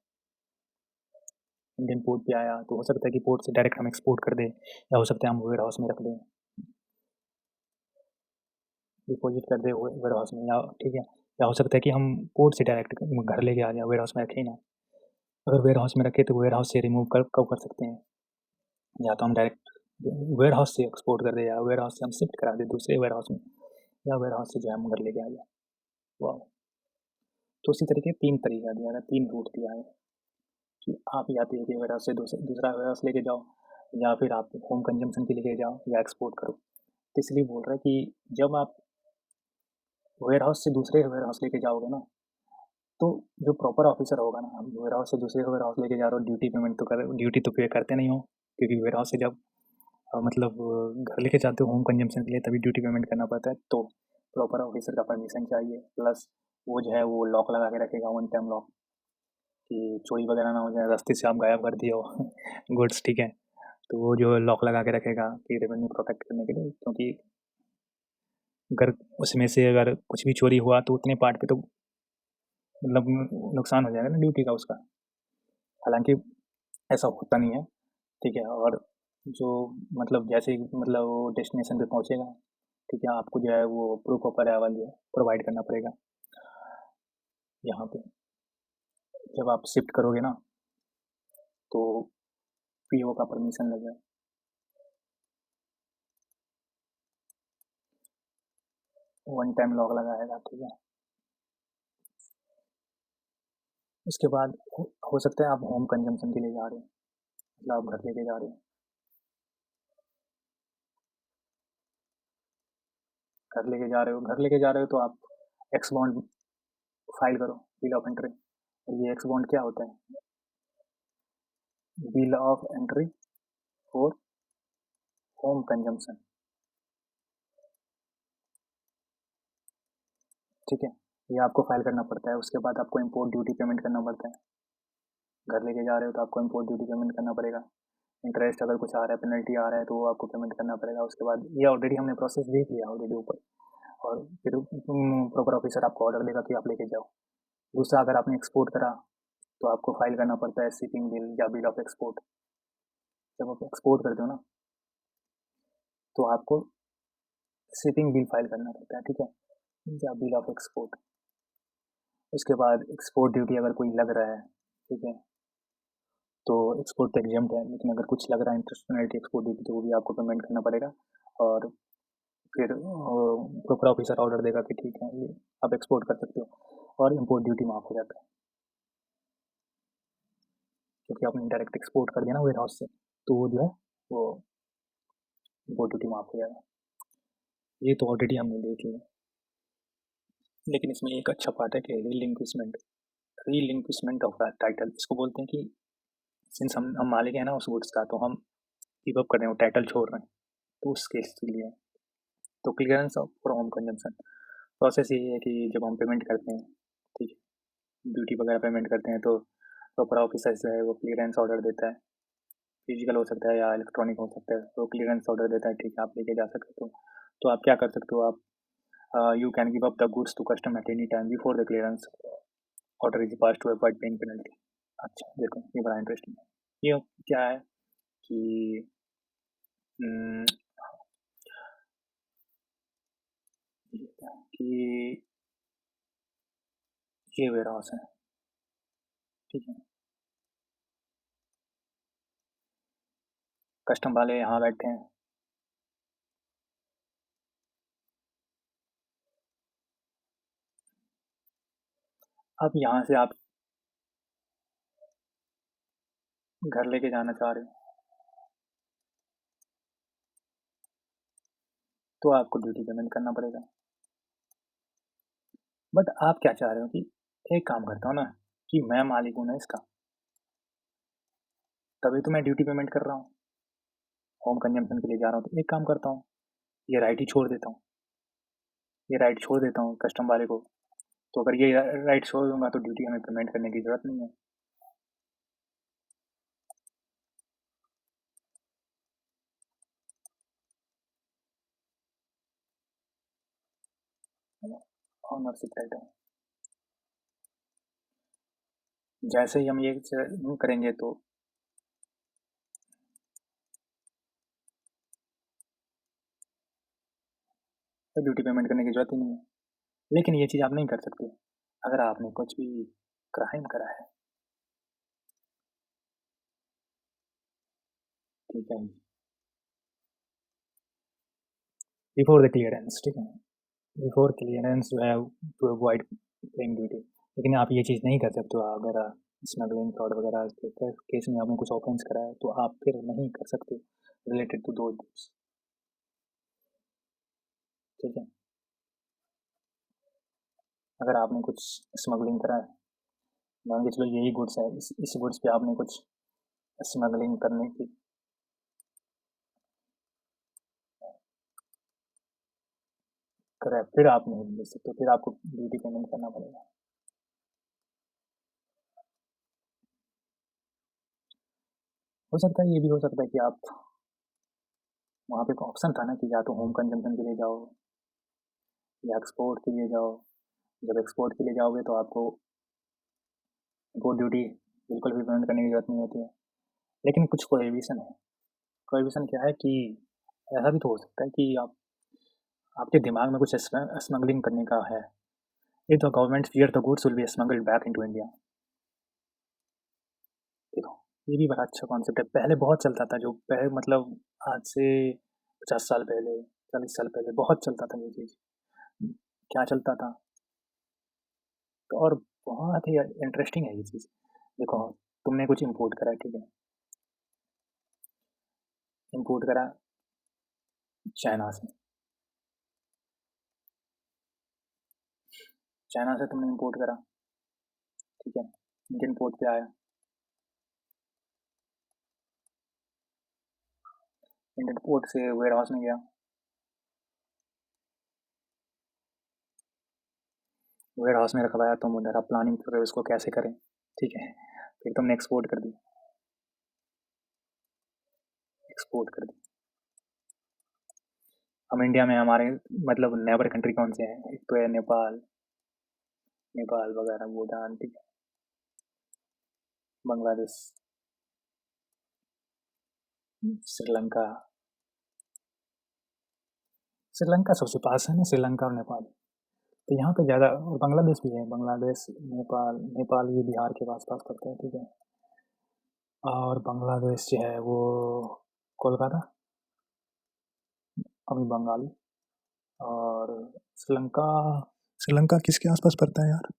इंडियन पोर्ट पे आया, तो हो सकता है कि पोर्ट से डायरेक्ट हम एक्सपोर्ट कर दें, या हो सकता है हम वेयर हाउस में रख दें, डिपॉजिट कर दें वेयर हाउस में, या ठीक है, या हो सकता है कि हम पोर्ट से डायरेक्ट घर लेके आ जाए, वेयर हाउस में रखें ही ना। अगर वेयर हाउस में रखे तो वेयर हाउस से रिमूव कर कब कर सकते हैं, या तो हम डायरेक्ट वेयर हाउस से एक्सपोर्ट कर दें, या वेयर हाउस से हम शिफ्ट करा दें दूसरे वेयर हाउस में, या वेयर हाउस से जो है हम घर लेके आ जाए। वाह। तो उसी तरीके 3 तरीका दिया है, 3 रूट दिया है कि आप या तो एक वेयर हाउस से दूसरा वेयर हाउस लेके जाओ, या फिर आप होम कंजम्पशन के लेके जाओ, या एक्सपोर्ट करो। तो इसलिए बोल रहा है कि जब आप वेयर हाउस से दूसरे वेयर हाउस लेके जाओगे ना, तो जो प्रॉपर ऑफिसर होगा ना, आप वेयर हाउस से दूसरे वेयर हाउस लेके जा रहे हो, ड्यूटी तो पे करते नहीं हो, क्योंकि वेयर हाउस से जब मतलब घर लेके जाते हो होम कंजम्पशन के लिए, तभी ड्यूटी पेमेंट करना पड़ता है। तो प्रॉपर ऑफिसर का परमिशन चाहिए, प्लस वो जो है वो लॉक लगा के रखेगा, वन टाइम लॉक, कि चोरी वगैरह ना हो जाए, रास्ते से आप गायब कर दिए हो गुड्स, ठीक है, तो वो जो लॉक लगा के रखेगा कि रेवेन्यू प्रोटेक्ट करने के लिए, क्योंकि अगर उसमें से अगर कुछ भी चोरी हुआ तो उतने पार्ट पे तो मतलब नुकसान हो जाएगा ना ड्यूटी का उसका। हालांकि ऐसा होता नहीं है, ठीक है, और जो मतलब जैसे ही मतलब वो डेस्टिनेशन पे पहुंचेगा, ठीक है, आपको जो है वो प्रूफ ऑफ अराइवल जो है प्रोवाइड करना पड़ेगा यहाँ पे। जब आप शिफ्ट करोगे ना, तो पीओ का परमिशन लगेगा। वन टाइम लॉक लगाएगा, ठीक है। उसके बाद हो सकता है आप होम कंजम्पशन के लिए जा रहे हो, मतलब आप घर लेके जा रहे हो, घर लेके जा रहे हो तो आप एक्स बॉन्ड फाइल करो, बिल ऑफ एंट्री। और ये एक्स बॉन्ड क्या होता है, bill of entry for home consumption, ठीक है। ये आपको फाइल करना पड़ता है। उसके बाद आपको इम्पोर्ट ड्यूटी पेमेंट करना पड़ता है। घर लेके जा रहे हो तो आपको इम्पोर्ट ड्यूटी पेमेंट करना पड़ेगा। इंटरेस्ट अगर कुछ आ रहा है, पेनल्टी आ रहा है, तो वो आपको पेमेंट करना पड़ेगा। उसके बाद ये ऑलरेडी हमने प्रोसेस देख लिया ऑलरेडी ऊपर, और फिर प्रॉपर ऑफिसर आपको ऑर्डर देगा कि आप लेके जाओ। दूसरा, अगर आपने एक्सपोर्ट करा तो आपको फाइल करना पड़ता है शिपिंग बिल या बिल ऑफ एक्सपोर्ट। जब आप एक्सपोर्ट करते हो ना, तो आपको शिपिंग बिल फाइल करना पड़ता है, ठीक है, या बिल ऑफ एक्सपोर्ट। उसके बाद एक्सपोर्ट ड्यूटी अगर कोई लग रहा है, ठीक है, तो एक्सपोर्ट तो एग्जाम्प्ट है, लेकिन अगर कुछ लग रहा है इंटरेस्ट पेनल्टी एक्सपोर्ट ड्यूटी, तो वो भी आपको पेमेंट करना पड़ेगा। और फिर प्रॉपर ऑफिसर ऑर्डर देगा कि ठीक है, ये आप एक्सपोर्ट कर सकते हो, और इम्पोर्ट ड्यूटी माफ़ हो जाता है, क्योंकि आपने डायरेक्ट एक्सपोर्ट कर दिया ना वेयर हाउस से, तो वो जो है वो इम्पोर्ट ड्यूटी माफ़ हो जाएगा। ये तो ऑलरेडी हमने देख लिया, लेकिन इसमें एक अच्छा पार्ट है कि रीलिंक्विशमेंट ऑफ टाइटल, इसको बोलते हैं कि सिंस हम मालिक हैं ना उस गुड्स का, तो हम गिव अप कर रहे हैं, वो टाइटल छोड़ रहे हैं, तो उस केस के लिए। तो clearance of for home consumption process यही है कि जब हम पेमेंट करते हैं, ठीक है, ड्यूटी वगैरह पेमेंट करते हैं, तो प्रॉपर ऑफिसर जो है वो क्लियरेंस ऑर्डर देता है। फिजिकल हो सकता है या इलेक्ट्रॉनिक हो सकता है, तो क्लियरेंस ऑर्डर देता है, ठीक है, आप लेके जा सकते हो। तो आप क्या कर सकते हो, आप you can give up the goods to custom at any time before the clearance order is pass to avoid paying penalty. अच्छा देखो, ये बड़ा इंटरेस्टिंग है। ये क्या है कि हम्म, कि ये वेयर हाउस है, ठीक है, कस्टम वाले यहाँ बैठे हैं, अब यहाँ से आप घर लेके जाना चाह रहे हो, तो आपको ड्यूटी पेमेंट करना पड़ेगा। बट आप क्या चाह रहे हो कि एक काम करता हूँ ना, कि मैं मालिक हूँ ना इसका, तभी तो मैं ड्यूटी पेमेंट कर रहा हूँ, होम कंजम्पशन के लिए जा रहा हूँ। तो एक काम करता हूँ, ये राइट ही छोड़ देता हूँ, ये राइट छोड़ देता हूँ कस्टम वाले को। तो अगर ये राइट छोड़ दूंगा तो ड्यूटी हमें पेमेंट करने की ज़रूरत नहीं है। ऑनरशिप टाइटल जैसे ही हम ये करेंगे तो ड्यूटी पेमेंट करने की ज़रूरत ही नहीं है। लेकिन ये चीज़ आप नहीं कर सकते अगर आपने कुछ भी क्राइम करा है, ठीक है, बिफोर द क्लियरेंस, ठीक है, before clearance you have to avoid paying duty. लेकिन आप ये चीज़ नहीं कर सकते हो अगर स्मगलिंग फ्रॉड वगैरह के केस में आपने कुछ ऑफेंस करा है तो आप फिर नहीं कर सकते रिलेटेड टू दो गुड्स, ठीक है। अगर आपने कुछ स्मगलिंग करा है, मान के चलो यही गुड्स है, इस गुड्स पे आपने कुछ स्मगलिंग करने की करा है, फिर आप नहीं ले सकते, फिर आपको ड्यूटी पेमेंट करना पड़ेगा। हो सकता है, ये भी हो सकता है कि आप वहाँ पे एक ऑप्शन था ना कि या तो होम कंजम्पशन के लिए जाओ या एक्सपोर्ट के लिए जाओ। जब एक्सपोर्ट के लिए जाओगे तो आपको इम्पोर्ट ड्यूटी बिल्कुल भी पेमेंट करने की ज़रूरत नहीं होती है। लेकिन कुछ प्रोहिबिशन है। प्रोहिबिशन क्या है कि ऐसा भी तो हो सकता है कि आपके दिमाग में कुछ स्मगलिंग करने का है। If the government fear the goods will be smuggled back into India. देखो, ये भी बड़ा अच्छा कॉन्सेप्ट है। पहले बहुत चलता था, जो पहले मतलब आज से 50 साल पहले, 40 साल पहले बहुत चलता था ये चीज़। क्या चलता था? तो और बहुत ही इंटरेस्टिंग है ये चीज़। देखो, तुमने कुछ इम्पोर्ट करा, ठीक है, इम्पोर्ट करा चाइना से, चाइना से तुमने इम्पोर्ट करा, ठीक है, इंडियन पोर्ट पे आया, इंडियन पोर्ट से वेयर हाउस में गया, वेयर हाउस में रखवाया, तुम उधर आप प्लानिंग कर रहे हो इसको कैसे करें, ठीक है, फिर तुमने एक्सपोर्ट कर दी, एक्सपोर्ट कर दी। हम इंडिया में हमारे मतलब नेबर कंट्री कौन से हैं? एक तो है नेपाल, नेपाल वगैरह, भूटान, ठीक है, बांग्लादेश, श्रीलंका, श्रीलंका सबसे पास है ना, श्रीलंका और नेपाल। तो यहाँ पे ज़्यादा, और बांग्लादेश भी है, बांग्लादेश, नेपाल, नेपाल ये बिहार के पास पास पड़ता है, ठीक है, और बांग्लादेश जो है वो कोलकाता, अभी बंगाल, और श्रीलंका, श्रीलंका किसके आसपास पड़ता है यार?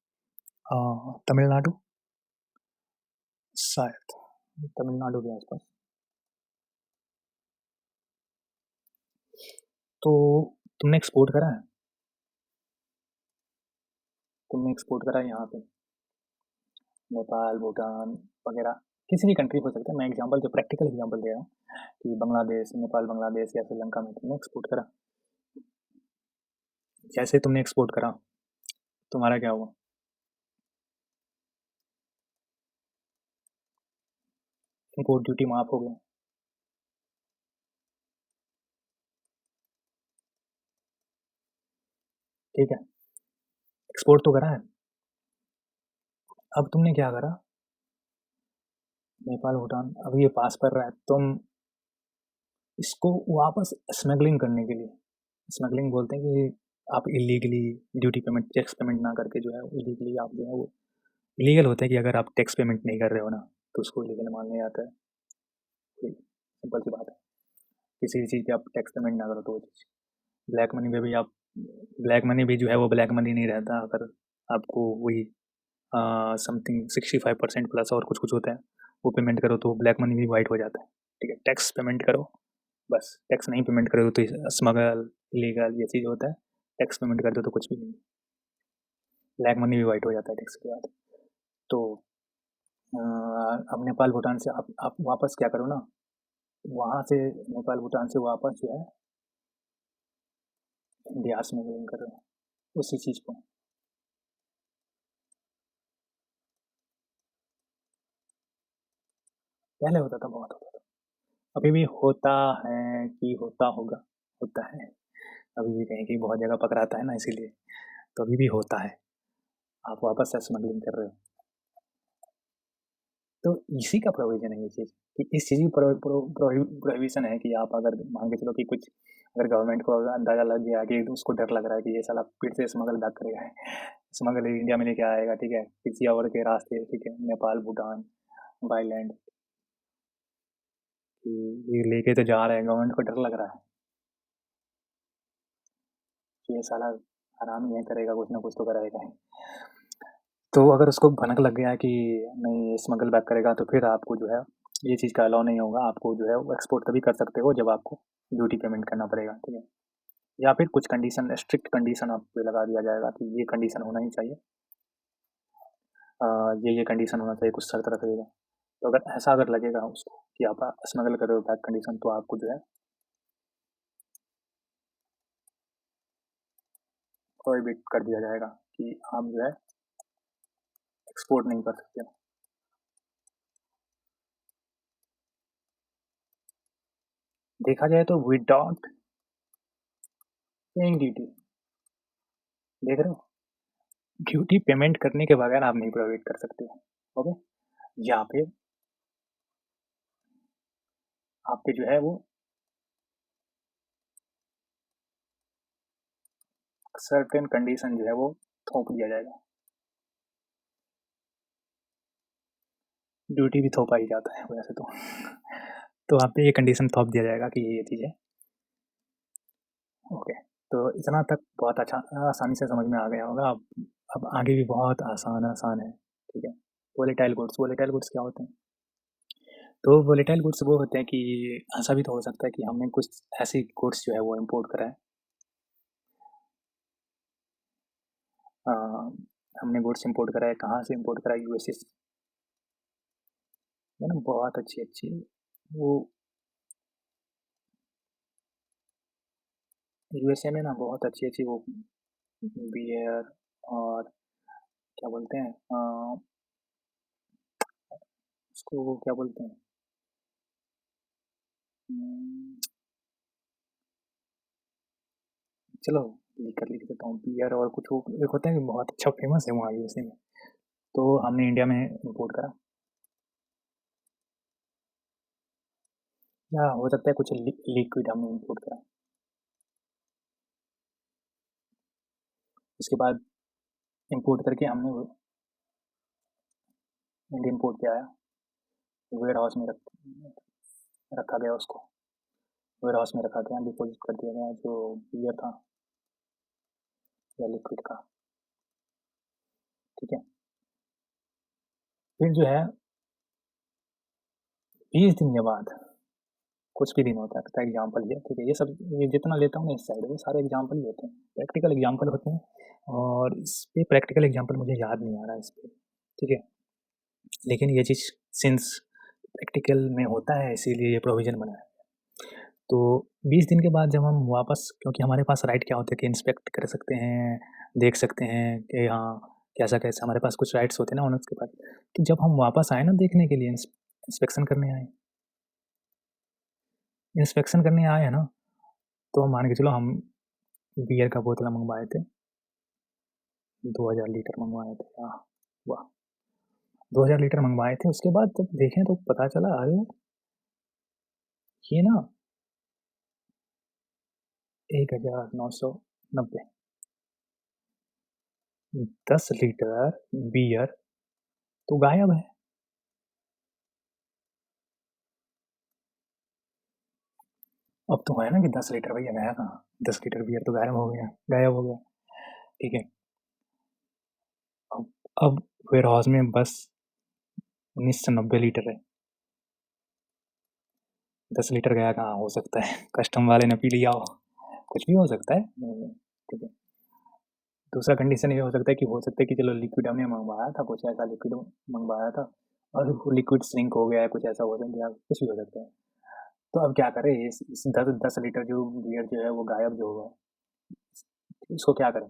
तमिलनाडु, शायद तमिलनाडु के आसपास। तो तुमने एक्सपोर्ट करा है, तुमने एक्सपोर्ट करा है यहाँ पे नेपाल, भूटान वगैरह, किसी भी कंट्री हो सकता है। मैं एग्जांपल जो प्रैक्टिकल एग्जांपल दे रहा हूँ कि बांग्लादेश, नेपाल, बांग्लादेश या श्रीलंका में तुमने एक्सपोर्ट करा। जैसे तुमने एक्सपोर्ट करा, तुम्हारा क्या हुआ? इम्पोर्ट ड्यूटी माफ हो गया, ठीक है, एक्सपोर्ट तो करा है। अब तुमने क्या करा, नेपाल, भूटान, अब ये पास कर रहा है, तुम इसको वापस स्मगलिंग करने के लिए, स्मगलिंग बोलते हैं कि आप illegally duty payment, tax payment ना करके जो है इलीगली आप जो है वो, इलीगल होता है कि अगर आप टैक्स पेमेंट नहीं कर रहे हो ना तो उसको इलीगल माना जाता है। सिंपल सी बात है, किसी भी चीज़ पे आप टैक्स पेमेंट ना करो तो वो चीज़, ब्लैक मनी पे भी आप, ब्लैक मनी भी जो है वो ब्लैक मनी नहीं रहता अगर आपको वही समथिंग 65% प्लस और कुछ कुछ होता है वो पेमेंट करो तो ब्लैक मनी भी वाइट हो जाता है, ठीक है। टैक्स पेमेंट करो बस, टैक्स नहीं पेमेंट करो तो स्मगल, इलीगल ये चीज़ होता है। टैक्स पेमेंट कर दो तो कुछ भी नहीं, ब्लैक मनी भी वाइट हो जाता है टैक्स के बाद। तो अब नेपाल भूटान से आप वापस क्या करो ना, वहाँ से नेपाल भूटान से वापस जो है इंडिया स्मगलिंग करो उसी चीज़ को। पहले होता था, बहुत होता था। अभी भी होता है कि होता होगा, होता है। अभी भी कहीं कहीं बहुत जगह पकड़ाता है ना, इसीलिए तो अभी भी होता है। आप वापस से स्मगलिंग कर रहे हो, तो इसी का प्रोविजन है ये चीज़, कि इस चीज़ की प्रोहिबिशन है कि आप अगर मान के चलो कि कुछ अगर गवर्नमेंट को अगर अंदाज़ा लग गया कि उसको डर लग रहा है कि ये साला फिर से स्मगल बैक करेगा, स्मगल इंडिया में लेके आएगा, ठीक है, किसी और के रास्ते, ठीक है, नेपाल भूटान बाई लैंड, कि ये लेके तो जा रहे हैं, गवर्नमेंट को डर लग रहा है कि ये साला आराम नहीं करेगा, कुछ ना कुछ तो करेगा ही। तो अगर उसको भनक लग गया है कि नहीं स्मगल बैक करेगा, तो फिर आपको जो है ये चीज़ का अलाउ नहीं होगा। आपको जो है वो एक्सपोर्ट तभी कर सकते हो जब आपको ड्यूटी पेमेंट करना पड़ेगा, ठीक है। या फिर कुछ कंडीशन, स्ट्रिक्ट कंडीशन आप पे लगा दिया जाएगा कि ये कंडीशन होना ही चाहिए, ये कंडीशन होना चाहिए, कुछ शर्त रख देगा। तो अगर ऐसा अगर लगेगा उसको कि आप स्मगल कर रहे हो बैक कंडीशन, तो आपको जो है प्रोहिबिट कर दिया जाएगा कि आप जो है एक्सपोर्ट नहीं कर सकते हो। देखा जाए तो विदाउट पेइंग ड्यूटी, देख रहे हो, ड्यूटी पेमेंट करने के बगैर आप नहीं प्रोवाइड कर सकते हो, ओके। या फिर आप पे जो है वो सर्टेन कंडीशन जो है वो थोप दिया जाएगा। ड्यूटी भी थोपा ही जाता है वैसे तो आप पे ये कंडीशन थोप दिया जाएगा कि ये चीज़ है, ओके। तो इतना तक बहुत अच्छा आसानी से समझ में आ गया होगा। अब आगे भी बहुत आसान आसान है, ठीक है। वोलेटाइल गुड्स, वोलेटाइल गुड्स क्या होते हैं? तो वोलेटाइल गुड्स वो होते हैं कि ऐसा भी तो हो सकता है कि हमने कुछ ऐसी गुड्स जो है वो इम्पोर्ट करा है, अ, हमने गुड्स इम्पोर्ट करा है, कहाँ से इम्पोर्ट करा है? यूएसए से, है ना, बहुत अच्छी अच्छी वो यूएसए में ना बहुत अच्छी अच्छी वो बियर और क्या बोलते हैं उसको वो क्या बोलते हैं, हम्म, चलो लिख देता हूँ, बियर और कुछ वो एक होता है कि बहुत अच्छा फेमस है वहाँ यूएसए में, तो हमने इंडिया में इम्पोर्ट करा, या हो सकता है कुछ लिक्विड हमने इम्पोर्ट करा। उसके बाद इम्पोर्ट करके हमने इंडियन पोर्ट पे आया, वेयर हाउस में रखा गया, उसको वेयर हाउस में रखा गया, डिपोजिट कर दिया गया जो बियर था या लिक्विड का, ठीक है। फिर जो है 20 दिन के बाद, कुछ भी दिन होता है एग्जाम्पल ये, ठीक है, ये सब ये जितना लेता हूँ ना इस साइड, वो सारे एग्जाम्पल ही होते हैं, प्रैक्टिकल एग्जाम्पल होते हैं। और इस पे प्रैक्टिकल एग्जाम्पल मुझे याद नहीं आ रहा है इस पर, ठीक है। लेकिन ये चीज़ सिंस प्रैक्टिकल में होता है इसीलिए ये प्रोविज़न बना है। तो 20 दिन के बाद जब हम वापस, क्योंकि हमारे पास राइट क्या होता है कि इंस्पेक्ट कर सकते हैं, देख सकते हैं कि हाँ कैसा-कैसा, हमारे पास कुछ राइट्स होते हैं ना ओनर्स के पास। तो जब हम वापस आए ना देखने के लिए, इंस्पेक्शन करने आए, इंस्पेक्शन करने आए हैं ना, तो मान के चलो हम बियर का बोतल मँगवाए थे, 2000 लीटर मँगवाए थे। वाह! 2000 लीटर मँगवाए थे, उसके बाद जब देखें तो पता चला अरे! ये ना 1990 10 लीटर बियर तो गायब है। अब तो है ना कि 10 लीटर भैया गया कहाँ? 10 लीटर बियर तो गायब हो गया, ठीक है। अब अब वेयरहाउस में बस 1990 लीटर है, 10 लीटर गया कहाँ? हो सकता है कस्टम वाले ने पी लिया हो, कुछ भी हो सकता है, ठीक है। दूसरा कंडीशन ये हो सकता है कि चलो लिक्विड हमने मँगवाया था, कुछ ऐसा लिक्विड मँगवाया था और वो लिक्विड श्रिंक हो गया है, कुछ ऐसा हो गया, कुछ भी हो सकता है। तो अब क्या करें, इस 10 लीटर जो बियर जो है वो गायब जो हुआ है, इसको क्या करें?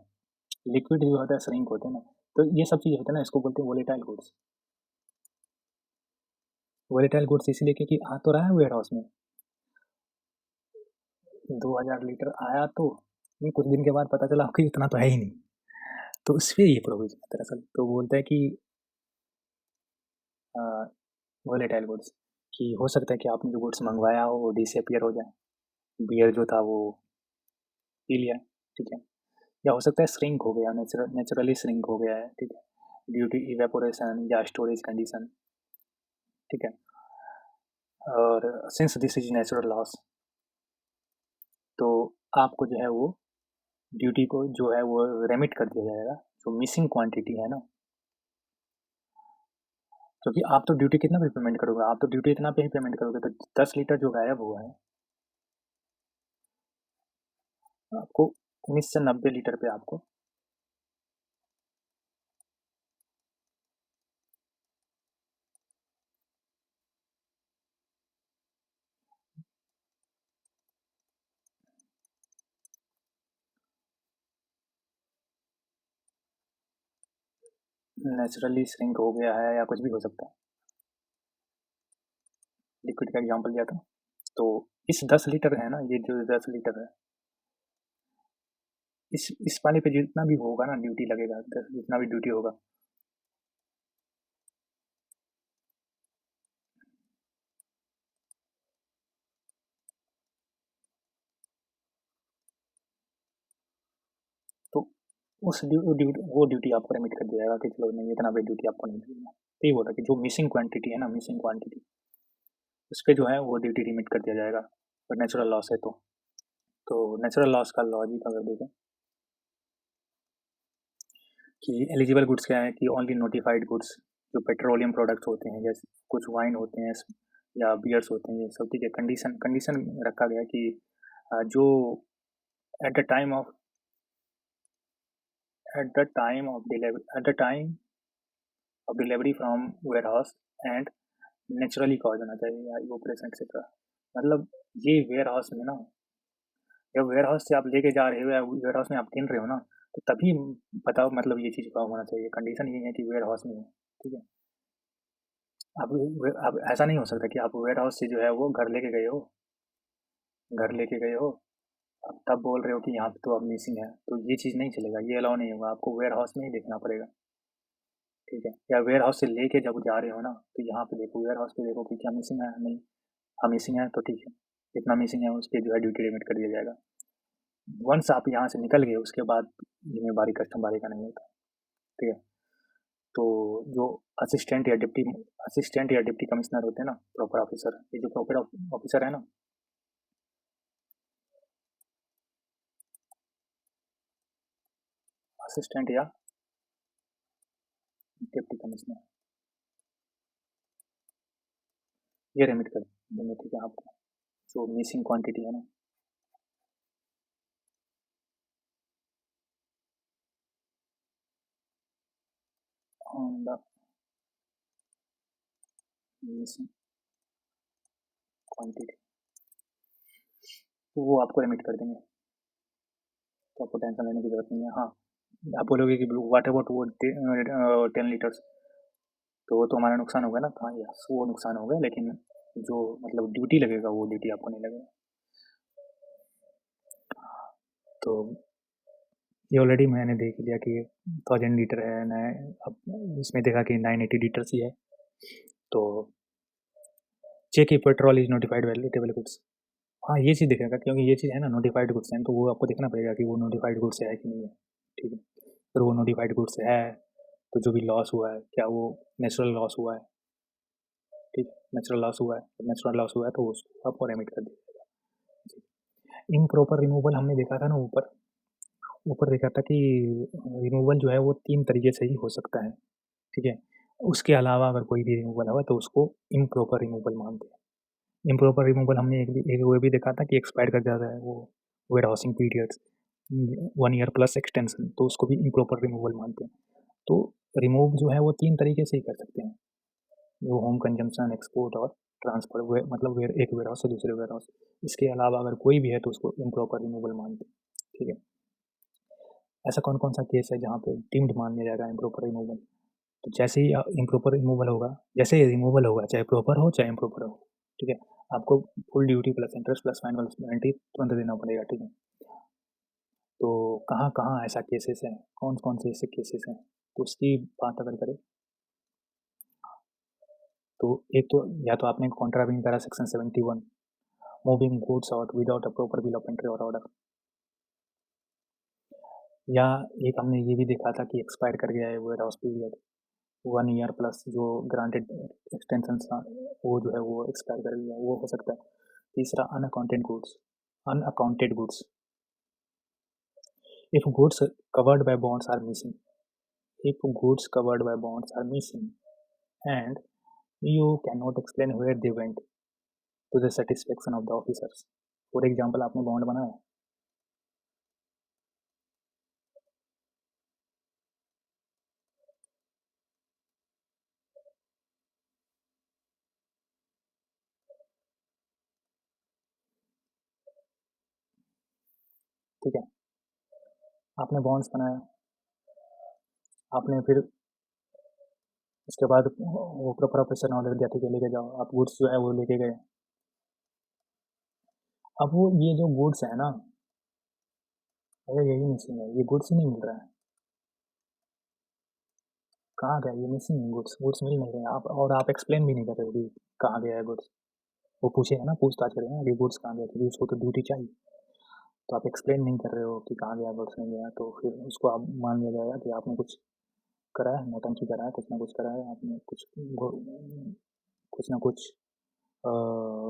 लिक्विड जो होता है श्रिंक होते हैं ना, तो ये सब चीज़ होता है ना, इसको बोलते हैं वोलेटाइल गुड्स। वोलेटाइल गुड्स इसलिए क्योंकि आ तो रहा है वेयर हाउस में, 2000 लीटर आया तो कुछ दिन के बाद पता चला कि इतना तो है ही नहीं, तो उस पर ये प्रोविजन है दरअसल। तो बोलता है कि वोलेटाइल गुड्स, कि हो सकता है कि आपने जो गुड्स मंगवाया हो वो डिसअपियर हो जाए, बियर जो था वो पी लिया, ठीक है, या हो सकता है श्रिंक हो गया, नेचुरली श्रिंक हो गया है, ठीक है, ड्यू टू इवेपोरेशन या स्टोरेज कंडीशन, ठीक है। और since this is natural loss, तो आपको जो है वो ड्यूटी को जो है वो रेमिट कर दिया जाएगा, जो मिसिंग क्वांटिटी है ना, क्योंकि आप तो ड्यूटी कितना पे पेमेंट करोगे, आप तो ड्यूटी इतना पे ही पेमेंट करोगे, तो 10 लीटर जो गायब हुआ है आपको 1990 लीटर पे आपको नेचुरली श्रिंक हो गया है या कुछ भी हो सकता है, लिक्विड का एग्जांपल दिया था। तो इस 10 लीटर है ना, ये जो 10 लीटर है, इस वाले पे जितना भी होगा ना ड्यूटी लगेगा, जितना भी ड्यूटी होगा, तो वो ड्यूटी आपको रेमिट कर दिया जाएगा कि चलो नहीं, इतना पे ड्यूटी आपको नहीं लगेगा। तो ये बोला कि जो मिसिंग क्वांटिटी है ना, मिसिंग क्वांटिटी, उस पर जो है वो ड्यूटी रिमिट कर दिया जाएगा, और नेचुरल लॉस है तो नेचुरल लॉस का लॉजिक अगर देखें कि एलिजिबल गुड्स क्या है, कि ओनली नोटिफाइड गुड्स, जो पेट्रोलियम प्रोडक्ट्स होते हैं, जैसे कुछ वाइन होते हैं या बियर्स होते हैं, ये सब, ठीक है, कंडीशन रखा गया कि जो at the time of at the time of delivery from warehouse and naturally cause होना चाहिए, या इवोपरेशन एक्सेट्रा। मतलब ये वेयर हाउस में ना, जब वेयर हाउस से आप लेके जा रहे हो या वेयर हाउस में आप गिन रहे हो ना, तो तभी बताओ, मतलब ये चीज़ का होना चाहिए, कंडीशन ये है कि वेयर हाउस में हो, ठीक है। अब ऐसा नहीं हो सकता कि आप वेयर हाउस से जो है वो घर लेके गए हो, अब तब बोल रहे हो कि यहाँ पे तो अब मिसिंग है, तो ये चीज़ नहीं चलेगा, ये अलाउ नहीं होगा, आपको वेयर हाउस में ही देखना पड़ेगा, ठीक है। या वेयर हाउस से लेके जब जा रहे हो ना, तो यहाँ पे देखो, वेयर हाउस पे देखो कि क्या मिसिंग है, नहीं, हाँ मिसिंग है तो ठीक है, जितना मिसिंग है उस पर जो है ड्यूटी लिमिट कर दिया जाएगा। वंस आप यहाँ से निकल गए, उसके बाद जिम्मेवारी कस्टमर का नहीं होता, ठीक है। तो जो असिस्टेंट या डिप्टी कमिश्नर होते हैं ना, प्रॉपर ऑफिसर, ये जो प्रॉपर ऑफिसर है ना, असिस्टेंट या डिप्टी कमिश्नर, ये रेमिट कर देंगे, ठीक है, आपको जो मिसिंग क्वांटिटी है ना, ऑन द मिसिंग क्वांटिटी, तो वो आपको रेमिट कर देंगे, तो आपको टेंशन लेने की जरूरत नहीं है। हाँ, आप बोलोगे कि वाट अबाउट वो 10 लीटर्स, तो वो तो हमारा नुकसान होगा ना, तो हाँ यस, वो नुकसान होगा, लेकिन जो मतलब ड्यूटी लगेगा वो ड्यूटी आपको नहीं लगेगा। तो ये ऑलरेडी मैंने देख लिया कि 1000 लीटर है ना, अब इसमें देखा कि 980 लीटर्स ही है, तो चेक की पेट्रोल इज नोटिफाइड वैल्यूटेबल गुड्स, हाँ ये चीज़ दिखेगा, क्योंकि ये चीज़ है ना नोटिफाइड गुड्स है, तो वो आपको देखना पड़ेगा कि वो नोटिफाइड गुड्स है कि नहीं है, ठीक है। फिर वो नोटिफाइड गुड्स है, तो जो भी लॉस हुआ है, क्या वो नेचुरल लॉस हुआ है, ठीक है, नेचुरल लॉस हुआ है, तो नेचुरल लॉस हुआ है तो उसको आपको रेमिट कर दिया। इम्प्रॉपर रिमूवल हमने देखा था ना, ऊपर ऊपर देखा था कि रिमूवल जो है वो 3 तरीके से ही हो सकता है, ठीक है। उसके अलावा अगर कोई भी रिमूवल हुआ तो उसको इम्प्रॉपर रिमूवल मानते हैं। इम्प्रॉपर रिमूवल हमने एक वो भी देखा था कि एक्सपायर कर जाता है वो warehousing periods, 1 year plus extension, तो उसको भी इम्प्रॉपर रिमूवल मानते हैं। तो रिमूव जो है वो 3 तरीके से ही कर सकते हैं, वो होम कंजम्पशन, एक्सपोर्ट और ट्रांसफर, वे मतलब एक वेयर हाउस से दूसरे वेयर हाउस। इसके अलावा अगर कोई भी है तो उसको इम्प्रॉपर रिमूवल मानते हैं, ठीक है। ऐसा कौन कौन सा केस है जहाँ पे डीम्ड मान लिया जाएगा इम्प्रॉपर रिमूवल? तो जैसे ही इम्प्रॉपर रिमूवल होगा, जैसे ही रिमूवल होगा, चाहे प्रॉपर हो चाहे इम्प्रॉपर हो, ठीक है, आपको full duty plus interest plus fine plus penalty तुरंत देना पड़ेगा, ठीक है। तो कहाँ कहाँ ऐसा केसेस है, कौन कौन से ऐसे केसेस हैं, तो उसकी बात अगर करें तो एक तो या तो आपने कॉन्ट्रावेन करा section 71, moving goods out without a proper bill of entry और ऑर्डर, या एक हमने ये भी देखा था कि एक्सपायर कर गया है warehouse period 1 year plus जो ग्रांटेड एक्सटेंशन था वो जो है वो एक्सपायर कर गया, वो हो सकता है। तीसरा unaccounted goods, if goods covered by bonds are missing, if goods covered by bonds are missing and you cannot explain where they went to the satisfaction of the officers। For example आपने बॉन्ड बनाया, ठीक है, आपने बॉन्ड्स बनाया, आपने फिर उसके बाद वो प्रॉपर ऑफिसर ने ऑर्डर दिया ठीक है लेके जाओ, आप गुड्स जो है वो लेके गए। अब वो ये जो गुड्स है ना, अरे यही मिसिंग है, ये गुड्स ही नहीं मिल रहा है, कहाँ गया ये मिसिंग है, गुड्स गुड्स मिल नहीं रहे हैं आप, और आप एक्सप्लेन भी नहीं कर रहे हो कि कहाँ गया है गुड्स। वो पूछेगा ना, पूछताछ करेगा ना कि गुड्स कहाँ गया, क्योंकि उसको तो ड्यूटी चाहिए, तो आप एक्सप्लेन नहीं कर रहे हो कि कहाँ गया गुड्स नहीं गया, तो फिर उसको आप मान लिया जाएगा कि आपने कुछ करा है, नौटंकी करा है, कुछ ना कुछ करा है आपने, कुछ ना कुछ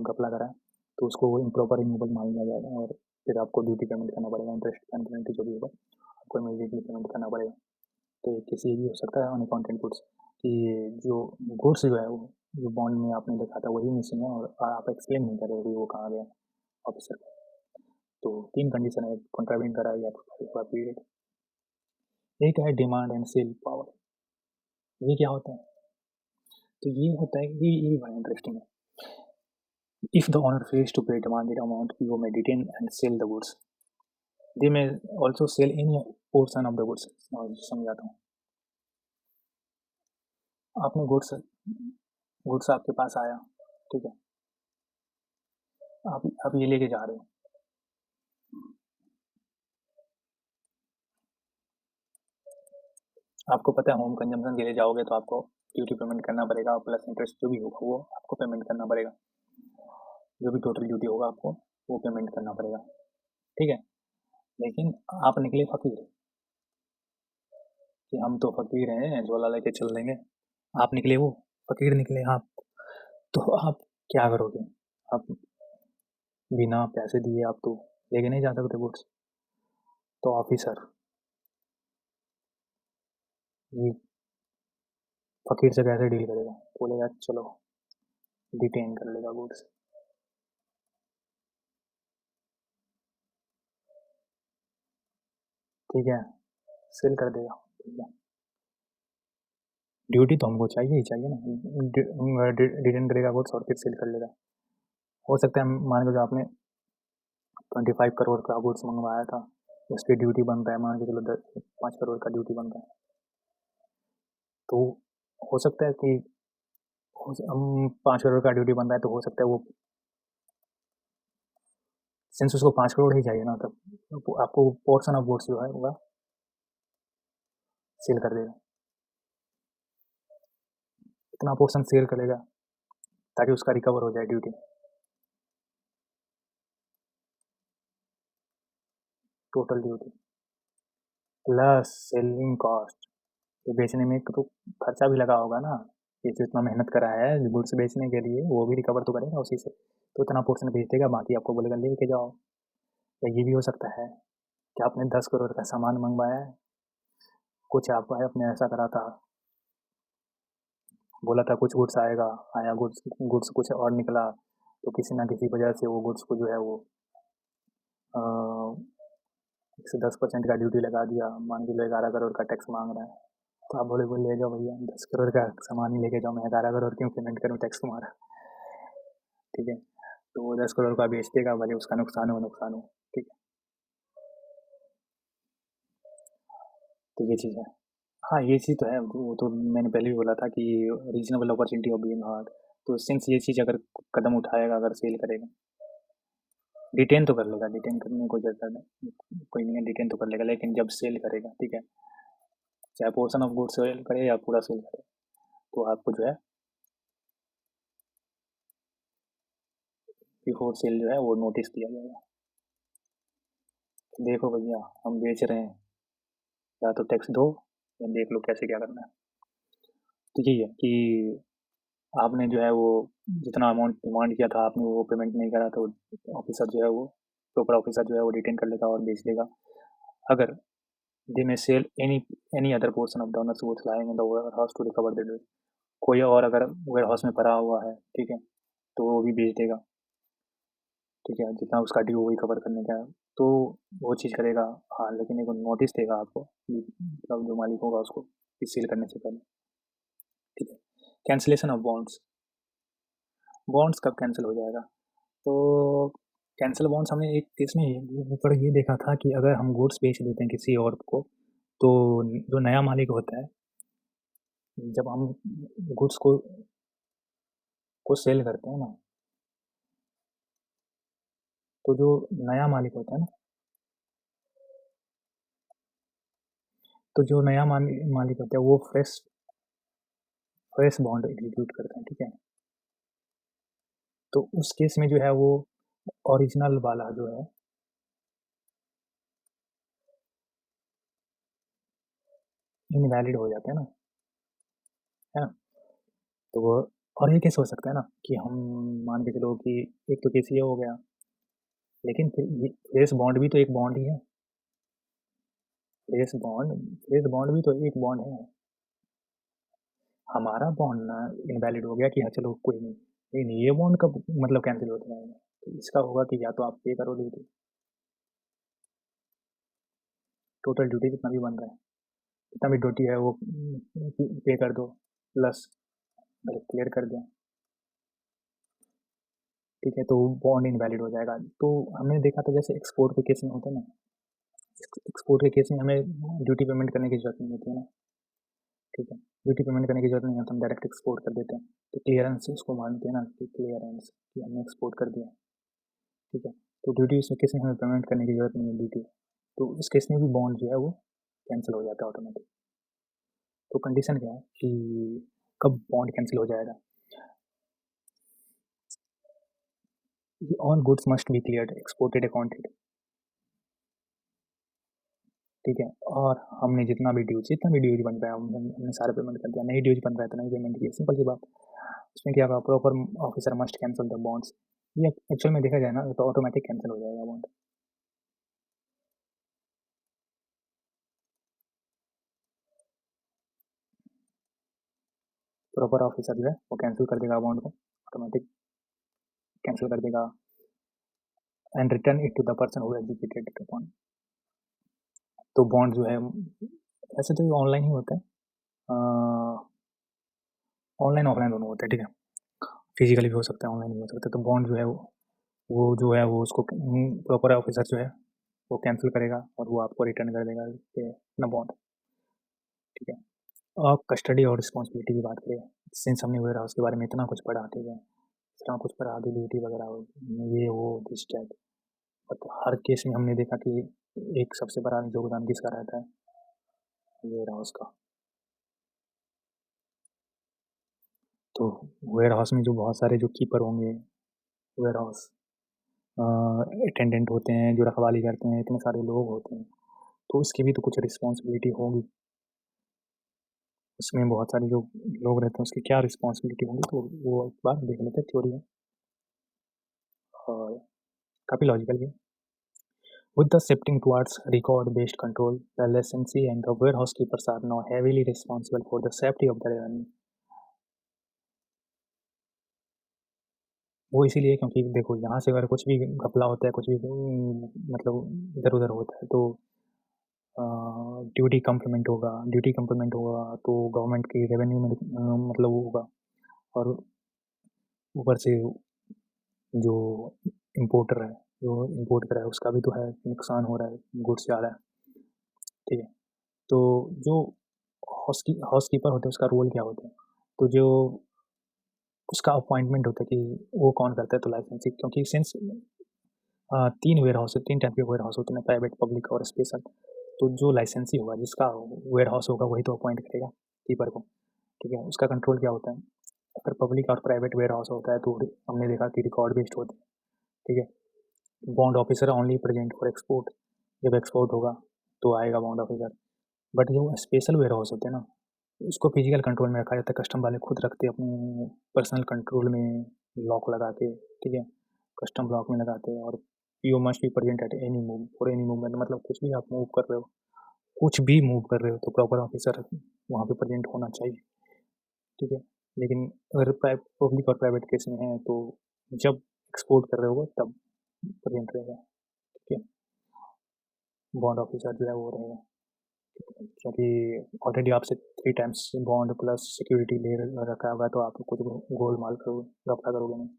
घपला करा है, तो उसको वो इम्प्रॉपर रिमूवल मान लिया जाएगा और फिर आपको ड्यूटी पेमेंट करना पड़ेगा, इंटरेस्ट पेनल्टी जो भी होगा आपको इमीडिएटली पेमेंट करना पड़ेगा। तो एक केस ये भी हो सकता है अनअकाउंटेड गुड्स कि जो गुड्स जो है वो जो बॉन्ड में आपने लिखा था वही मिसिंग है और आप एक्सप्लेन नहीं कर रहे हो कि वो कहाँ गया ऑफिसर को। तो 3 कंडीशन है, कॉन्ट्रावेंट करा या पीरियड। एक है डिमांड एंड सेल पावर, ये क्या होता है? तो ये होता है कि ये बड़ा इंटरेस्टिंग है। If the owner fails to pay demanded amount, PO may detain and sell the goods. They may also sell any portion of the goods। समझाता हूँ, आपने गुड्स आपके पास आया, ठीक है, आप ये लेके जा रहे हो, आपको पता है होम कंजम्पशन के लिए जाओगे तो आपको ड्यूटी पेमेंट करना पड़ेगा प्लस इंटरेस्ट जो भी होगा वो आपको पेमेंट करना पड़ेगा, जो भी टोटल ड्यूटी होगा आपको वो पेमेंट करना पड़ेगा, ठीक है। लेकिन आप निकले फकीर कि हम तो फकीर हैं, झोला लेके चल देंगे, आप निकले वो फकीर निकले आप, तो आप क्या करोगे? आप बिना पैसे दिए आप तो लेके नहीं जा सकते गुड्स, तो ऑफिसर ये फकीर से कैसे डील करेगा? बोलेगा चलो डिटेन कर लेगा गुड्स, ठीक है, सेल कर देगा, ठीक है। ड्यूटी तो हमको चाहिए ही चाहिए ना, डिटेन करेगा गुड्स और फिर सेल कर लेगा। हो सकता है मान के जो आपने 25 करोड़ का गुड्स मंगवाया था उस पर ड्यूटी बनता है, मान के चलो 5 करोड़ का ड्यूटी बनता है, तो हो सकता है कि हम 5 करोड़ का ड्यूटी बनता है तो हो सकता है वो सिंस उसको 5 करोड़ ही चाहिए ना, तब आपको पोर्शन ऑफ गुड्स जो है वह सेल कर देगा, इतना पोर्शन सेल करेगा ताकि उसका रिकवर हो जाए duty, total duty plus selling cost. ये बेचने में तो खर्चा भी लगा होगा ना, ये जो इतना मेहनत करा है गुड्स बेचने के लिए वो भी रिकवर तो करेगा उसी से, तो इतना पोर्शन बेच देगा, बाकी आपको बोलेगा लेके जाओ। या ये भी हो सकता है कि आपने 10 करोड़ का सामान मंगवाया है, कुछ आपको है अपने ऐसा करा था, बोला था कुछ गुड्स आएगा, आया गुड्स कुछ और निकला, तो किसी ना किसी वजह से वो गुड्स को जो है वो 110% का ड्यूटी लगा दिया, मान के लो 11 करोड़ का टैक्स मांग रहा है, तो आप बोले ले जाओ भैया 10 करोड़ का सामान ही लेके जाओ, मैं 11 करोड़ क्यों पेमेंट करूँ टैक्स तुम्हारा, ठीक है। तो वो 10 करोड़ का बेच देगा, भले उसका नुकसान हो, ठीक है। तो ये चीज़ है। हाँ, ये चीज़ तो है, वो तो मैंने पहले भी बोला था कि reasonable opportunity of being hard. तो सिंस ये चीज़ अगर कदम उठाएगा, अगर सेल करेगा, डिटेन तो कर लेगा, डिटेन करने में कोई ज़रूरत नहीं, कोई नहीं है, डिटेन तो कर लेगा, लेकिन जब सेल करेगा, ठीक है, चाहे पोर्शन ऑफ गुड सेल करे या पूरा सेल करे, तो आपको जो है बिफोर सेल जो है वो नोटिस दिया जाएगा। देखो भैया हम बेच रहे हैं, या तो टैक्स दो या देख लो कैसे क्या करना है। तो यही है कि आपने जो है वो जितना अमाउंट डिमांड किया था, आपने वो पेमेंट नहीं करा, तो ऑफिसर जो है वो प्रॉपर ऑफिसर जो है वो डिटेन कर लेगा और बेच देगा। अगर they may sell any other portion of the owner's goods lying in the warehouse to recover the duty, कोई और अगर वेयर हाउस में पड़ा हुआ है, ठीक है, तो वो भी बेच देगा, ठीक है, जितना उसका ड्यू वही कवर करने का है, तो वो चीज़ करेगा। हाँ, लेकिन एक नोटिस देगा आपको, मतलब जो मालिक होगा उसको, कि सेल करने से पहले, ठीक है। कैंसिलेशन ऑफ बॉन्ड्स, बॉन्ड्स कब कैंसिल हो जाएगा? तो कैंसिल बॉन्ड्स हमने एक केस में ऊपर ये देखा था कि अगर हम गुड्स बेच देते हैं किसी और को, तो जो नया मालिक होता है, जब हम गुड्स को सेल करते हैं ना, तो जो नया मालिक होता है ना, तो जो नया मालिक होता है वो फ्रेश बॉन्ड एग्जीक्यूट करते हैं, ठीक है। तो उस केस में जो है वो ओरिजिनल वाला जो है इनवैलिड हो जाता है ना, है ना। तो वो, और ये केस हो सकता है ना कि हम मान के चलो कि एक तो केस ये हो गया, लेकिन फिर ये फ्रेश बॉन्ड भी तो एक बॉन्ड ही है, फ्रेश बॉन्ड भी तो एक बॉन्ड है। हमारा बॉन्ड ना इनवैलिड हो गया कि हाँ चलो कोई नहीं, लेकिन ये बॉन्ड कब मतलब कैंसिल होता है, तो इसका होगा कि या तो आप पे करो ड्यूटी, टोटल ड्यूटी जितना भी बन रहा है, जितना भी ड्यूटी है वो पे कर दो, प्लस क्लियर कर दें, ठीक है, तो बॉन्ड इनवैलिड हो जाएगा। तो हमने देखा था जैसे एक्सपोर्ट के केस में होते हैं ना, एक्सपोर्ट के केस में हमें ड्यूटी पेमेंट करने की जरूरत नहीं होती है ना, ठीक है, ड्यूटी पेमेंट करने की जरूरत नहीं है, तो हम डायरेक्ट एक्सपोर्ट कर देते हैं, तो क्लियरेंस उसको मानते हैं ना कि क्लियरेंस, कि हमने एक्सपोर्ट कर दिया, ठीक है। तो ड्यूटी इस केस में हमें पेमेंट करने की जरूरत नहीं है ड्यूटी, तो इस केस में भी बॉन्ड जो है वो कैंसिल हो जाता है ऑटोमेटिक। तो कंडीशन क्या है कि कब बॉन्ड कैंसिल हो जाएगा? All goods must be cleared exported accounted, ठीक है। और हमने जितना भी ड्यूज बन रहा है हमने सारा पेमेंट कर दिया, नहीं ड्यूज बन रहा है तो नहीं पेमेंट किया, सिंपल सी बात। उसमें क्या होगा, proper officer must cancel the bonds, ये एक्चुअल में देखा जाए ना तो ऑटोमेटिक कैंसिल हो जाएगा बॉन्ड। प्रॉपर ऑफिसर जो है वो कैंसिल कर देगा बॉन्ड को, ऑटोमेटिक कैंसिल कर देगा, and return it to the person who executed the bond. तो बॉन्ड जो है ऐसे तो ऑनलाइन ही होता है, ऑनलाइन ऑफलाइन दोनों होते हैं, ठीक है, फिजिकली भी हो सकता है ऑनलाइन भी हो सकता है। तो बॉन्ड जो है वो जो है वो उसको प्रॉपर ऑफिसर जो है वो कैंसिल करेगा और वो आपको रिटर्न कर देगा ये अपना बॉन्ड, ठीक है। और कस्टडी और रिस्पॉन्सिबिलिटी की बात करें, सिंस हमने वेयर हाउस के बारे में इतना कुछ पढ़ा, ठीक है, इतना कुछ पढ़ा, ड्यूटी वगैरह ये वो this type, but her case में हमने देखा कि एक सबसे बड़ा योगदान किसका रहता है, वेयर हाउस का। तो वेयर हाउस में जो बहुत सारे जो कीपर होंगे, वेयर हाउस अटेंडेंट होते हैं, जो रखवाली करते हैं, इतने सारे लोग होते हैं, तो उसकी भी तो कुछ रिस्पॉन्सिबिलिटी होगी, उसमें बहुत सारे जो लोग रहते हैं उसकी क्या रिस्पॉन्सिबिलिटी होगी, तो वो एक बार देख लेते हैं, थ्योरी है और काफ़ी लॉजिकल भी है। With the shifting towards record-based control, the licensee and the warehouse keepers are now heavily responsible for the safety of the revenue. वो इसीलिए क्योंकि देखो यहाँ से अगर कुछ भी घपला होता है, कुछ भी मतलब इधर उधर होता है, तो ड्यूटी कंप्लीमेंट होगा तो गवर्नमेंट की रेवेन्यू में मतलब वो होगा, और ऊपर से जो इम्पोर्टर है, जो इम्पोर्ट कर रहा है, उसका भी तो है, नुकसान हो रहा है, गुड्स जा रहा है, ठीक है। तो जो हाउसकीपर होता है उसका रोल क्या होता है, तो जो उसका अपॉइंटमेंट होता है कि वो कौन करता है, तो लाइसेंसी, क्योंकि सिंस 3 वेयर हाउस है, 3 टाइप के वेयर हाउस होते हैं, प्राइवेट, पब्लिक और स्पेशल। तो जो लाइसेंसी होगा, जिसका वेयर हाउस होगा, वही तो अपॉइंट करेगा कीपर को, ठीक है। उसका कंट्रोल क्या होता है, अगर पब्लिक और प्राइवेट वेयर हाउस होता है तो हमने देखा कि रिकॉर्ड बेस्ड होते हैं, ठीक है। Bond officer only present for export, जब एक्सपोर्ट होगा तो आएगा बॉन्ड ऑफिसर। बट जो स्पेशल वेयर हाउस होते हैं ना, उसको फिजिकल कंट्रोल में रखा जाता है, कस्टम वाले खुद रखते हैं अपने पर्सनल कंट्रोल में, लॉक लगा के, ठीक है, कस्टम ब्लॉक में लगाते हैं। और you must be present at any move, for any movement, मतलब कुछ भी आप मूव कर रहे हो, कुछ भी मूव कर रहे हो तो प्रॉपर ऑफिसर वहाँ पे प्रेजेंट होना चाहिए, ठीक है। लेकिन अगर पब्लिक और प्राइवेट केस में है तो जब एक्सपोर्ट कर रहे हो तब प्रेजेंट रहेगा, ठीक है, बॉन्ड ऑफिसर जो है वो रहेगा, क्योंकि ऑलरेडी आपसे 3 टाइम्स बॉन्ड प्लस सिक्योरिटी ले रखा होगा, तो आप कुछ गोलमाल करोगे, घपला करोगे नहीं।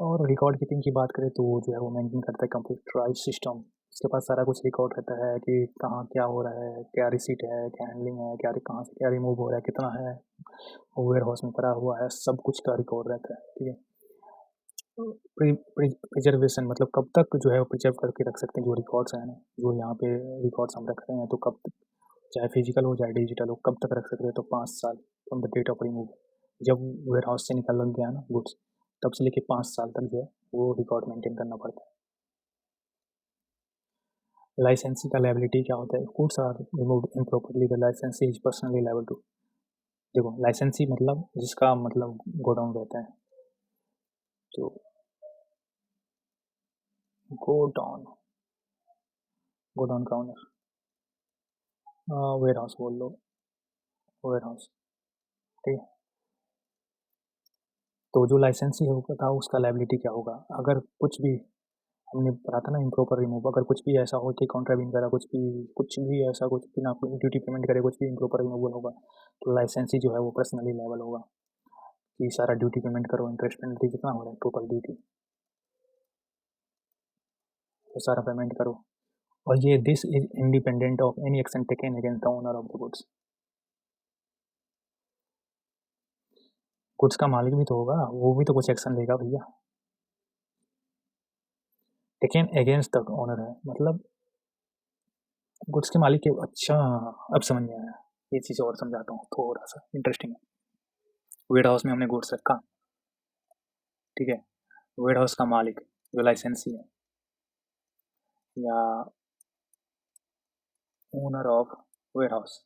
और रिकॉर्ड कीपिंग की बात करें तो वो जो है वो मेंटेन करता है कंप्यूटराइज सिस्टम, उसके पास सारा कुछ रिकॉर्ड रहता है कि कहाँ क्या हो रहा है, क्या रिसीट है, क्या हैंडलिंग है, क्या कहाँ से क्या रिमूव हो रहा है, कितना है वेयर हाउस में पड़ा हुआ है, सब कुछ का रिकॉर्ड रहता है, ठीक है। प्रिजर्वेशन मतलब कब तक जो है वो प्रिजर्व करके रख सकते हैं जो रिकॉर्ड्स हैं ना, जो यहाँ पे रिकॉर्ड्स हम रख रहे हैं, तो कब तक, चाहे फिजिकल हो चाहे डिजिटल हो, कब तक रख सकते हैं, तो 5 साल from the date of remove. जब वेयर हाउस से निकल लग गया ना गुड्स, तब से लेके 5 साल तक जो है वो रिकॉर्ड मेंटेन करना पड़ता है। लाइसेंसी का लायबिलिटी क्या होता है, goods are removed improperly, the licensee is personally liable to. देखो लाइसेंसी मतलब जिसका मतलब गोडाउन रहता है, तो गोडाउन, गोडाउन का ओनर, वेयर हाउस बोल लो, वेयर हाउस, ठीक है। तो जो लाइसेंसी होगा था उसका लायबिलिटी क्या होगा, अगर कुछ भी हमने पढ़ा था ना इम्प्रॉपर रिमूव, अगर कुछ भी ऐसा हो कि कॉन्ट्राबिन करा, कुछ भी ऐसा, कुछ बिना ड्यूटी पेमेंट करे कुछ भी इम्प्रॉपर रिमूवल होगा, तो लाइसेंसी जो है वो पर्सनली लायबल होगा कि सारा ड्यूटी पेमेंट करो, इंटरेस्ट पेनल्टी जितना हो रहा है टोटल ड्यूटी, तो सारा पेमेंट करो। और ये this is independent of any action taken against the owner of the goods. Goods का मालिक भी तो होगा, वो भी तो कुछ एक्शन लेगा भैया, टेकन अगेंस्ट द ओनर है मतलब गुड्स के मालिक के। अच्छा, अब समझ में आया, ये चीज़ और समझाता हूँ, थोड़ा सा इंटरेस्टिंग है। वेयर हाउस में हमने गुड्स रखा, ठीक है, वेयर हाउस का मालिक जो लाइसेंसी है या ओनर ऑफ वेयर हाउस,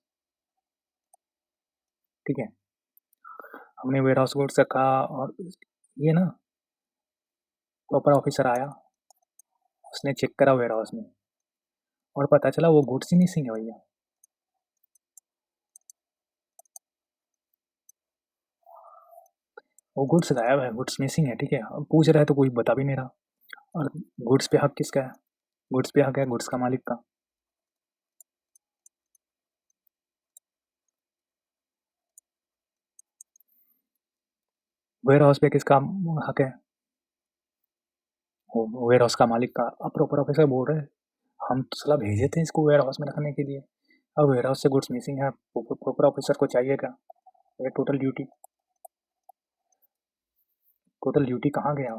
ठीक है, हमने वेयर हाउस गुड्स रखा, और ये ना प्रॉपर ऑफिसर आया, उसने चेक करा वेयर हाउस में, और पता चला वो गुड्स ही मिसिंग है भैया, वो गुड्स गायब है, गुड्स मिसिंग है, ठीक है। अब पूछ रहा है तो कोई बता भी नहीं रहा, और गुड्स पे हक किसका है, गुड्स पे हक है गुड्स का मालिक का। वेयर हाउस पे किसका हक है, वेयर हाउस का मालिक का। अब प्रॉपर ऑफिसर बोल रहे हैं हम तो सलाह भेजे थे इसको वेयर हाउस में रखने के लिए, अब वेयर हाउस से गुड्स मिसिंग है, प्रॉपर ऑफिसर को चाहिए क्या, ये टोटल ड्यूटी कहाँ गया,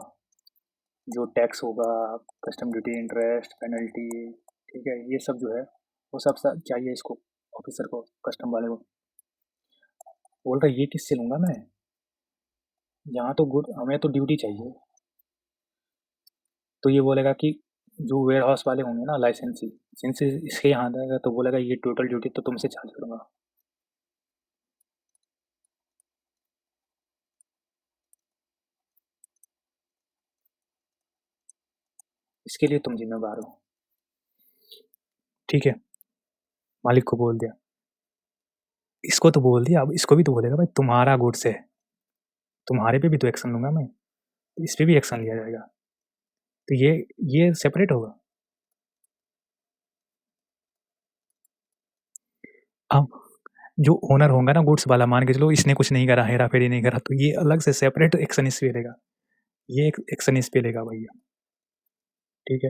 जो टैक्स होगा, कस्टम ड्यूटी, इंटरेस्ट, पेनल्टी, ठीक है, ये सब जो है वो सब चाहिए इसको, ऑफिसर को, कस्टम वाले को। बोल रहा है ये किससे लूँगा मैं, यहाँ तो गुड हमें तो ड्यूटी चाहिए। तो ये बोलेगा कि जो वेयर हाउस वाले होंगे ना लाइसेंसी, जिनसे इसके यहाँ आएगा तो बोलेगा ये टोटल ड्यूटी तो तुमसे चार्ज करूँगा, इसके लिए तुम जिम्मेवार हो, ठीक है। मालिक को बोल दिया, इसको तो बोल दिया, अब इसको भी तो बोलेगा भाई तुम्हारा गुड्स है, तुम्हारे पे भी तो एक्शन लूँगा मैं, इस पे भी एक्शन लिया जाएगा, तो ये सेपरेट होगा। अब जो ओनर होगा ना गुड्स वाला, मान के चलो इसने कुछ नहीं करा, हेरा फेरी नहीं करा, तो ये अलग से सेपरेट एक्शन इस पे लेगा, ये एक एक्शन इस पे लेगा भैया, ठीक है।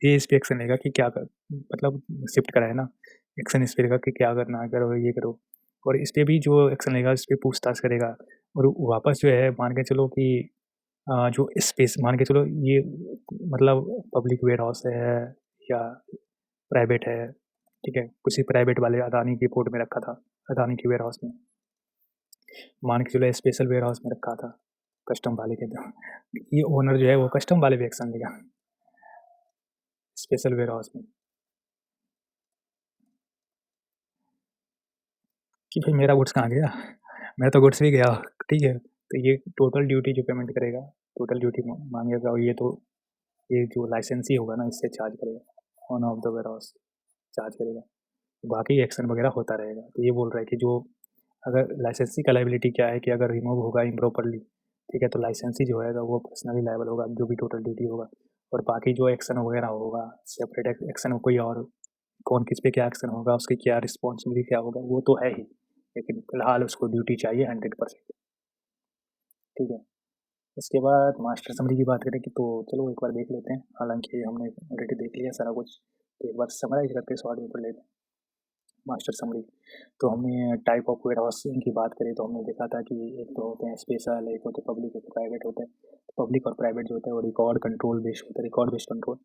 ये इस पे एक्शन लेगा कि क्या कर, मतलब शिफ्ट करा है ना, एक्शन इस पे लेगा कि क्या करना है, करो ये करो। और इस पे भी जो एक्शन लेगा इस पे पूछताछ करेगा, और वापस जो है मान के चलो कि जो स्पेस मान के चलो ये मतलब पब्लिक वेयर हाउस है या प्राइवेट है, ठीक है, किसी प्राइवेट वाले अदानी की पोर्ट में रखा था, अदानी की वेयर हाउस में, मान के चलो स्पेशल वेयर हाउस में रखा था कस्टम वाले के, तो ये ओनर जो है वो कस्टम वाले पे एक्शन लेगा स्पेशल वेयर हाउस में, कि भाई मेरा गुड्स कहाँ गया, मेरा तो गुड्स भी गया, ठीक है। तो ये टोटल ड्यूटी जो पेमेंट करेगा, टोटल ड्यूटी मांगेगा, और ये जो लाइसेंसी होगा ना इससे चार्ज करेगा, on of the warehouse charge करेगा, बाकी एक्शन वगैरह होता रहेगा। तो ये बोल रहा है कि जो अगर लाइसेंसी का लाइबिलिटी क्या है कि अगर रिमूव होगा इम्प्रॉपरली, ठीक है, तो लाइसेंसी जो है वो पर्सनली लायबल होगा, जो भी टोटल ड्यूटी होगा। और बाकी जो एक्शन वगैरह होगा, सेपरेट एक्शन कोई और कौन किस पे क्या एक्शन होगा, उसकी क्या रिस्पॉन्सिबिलिटी क्या होगा, वो तो है ही, लेकिन फिलहाल उसको ड्यूटी चाहिए 100%, ठीक है। इसके बाद मास्टर समरी की बात करें कि तो चलो एक बार देख लेते हैं, हालांकि हमने ऑलरेडी देख लिया सारा कुछ, तो एक बार समराइज करके शॉर्ट में पढ़ लेते हैं मास्टर समरी। तो हमने टाइप ऑफ वेयर हाउसिंग की बात करें तो हमने देखा था कि एक तो होते हैं स्पेशल, एक होते हैं पब्लिक, एक प्राइवेट होते हैं। तो पब्लिक और प्राइवेट जो होता है वो रिकॉर्ड कंट्रोल बेस्ड होता है, रिकॉर्ड बेस्ड कंट्रोल।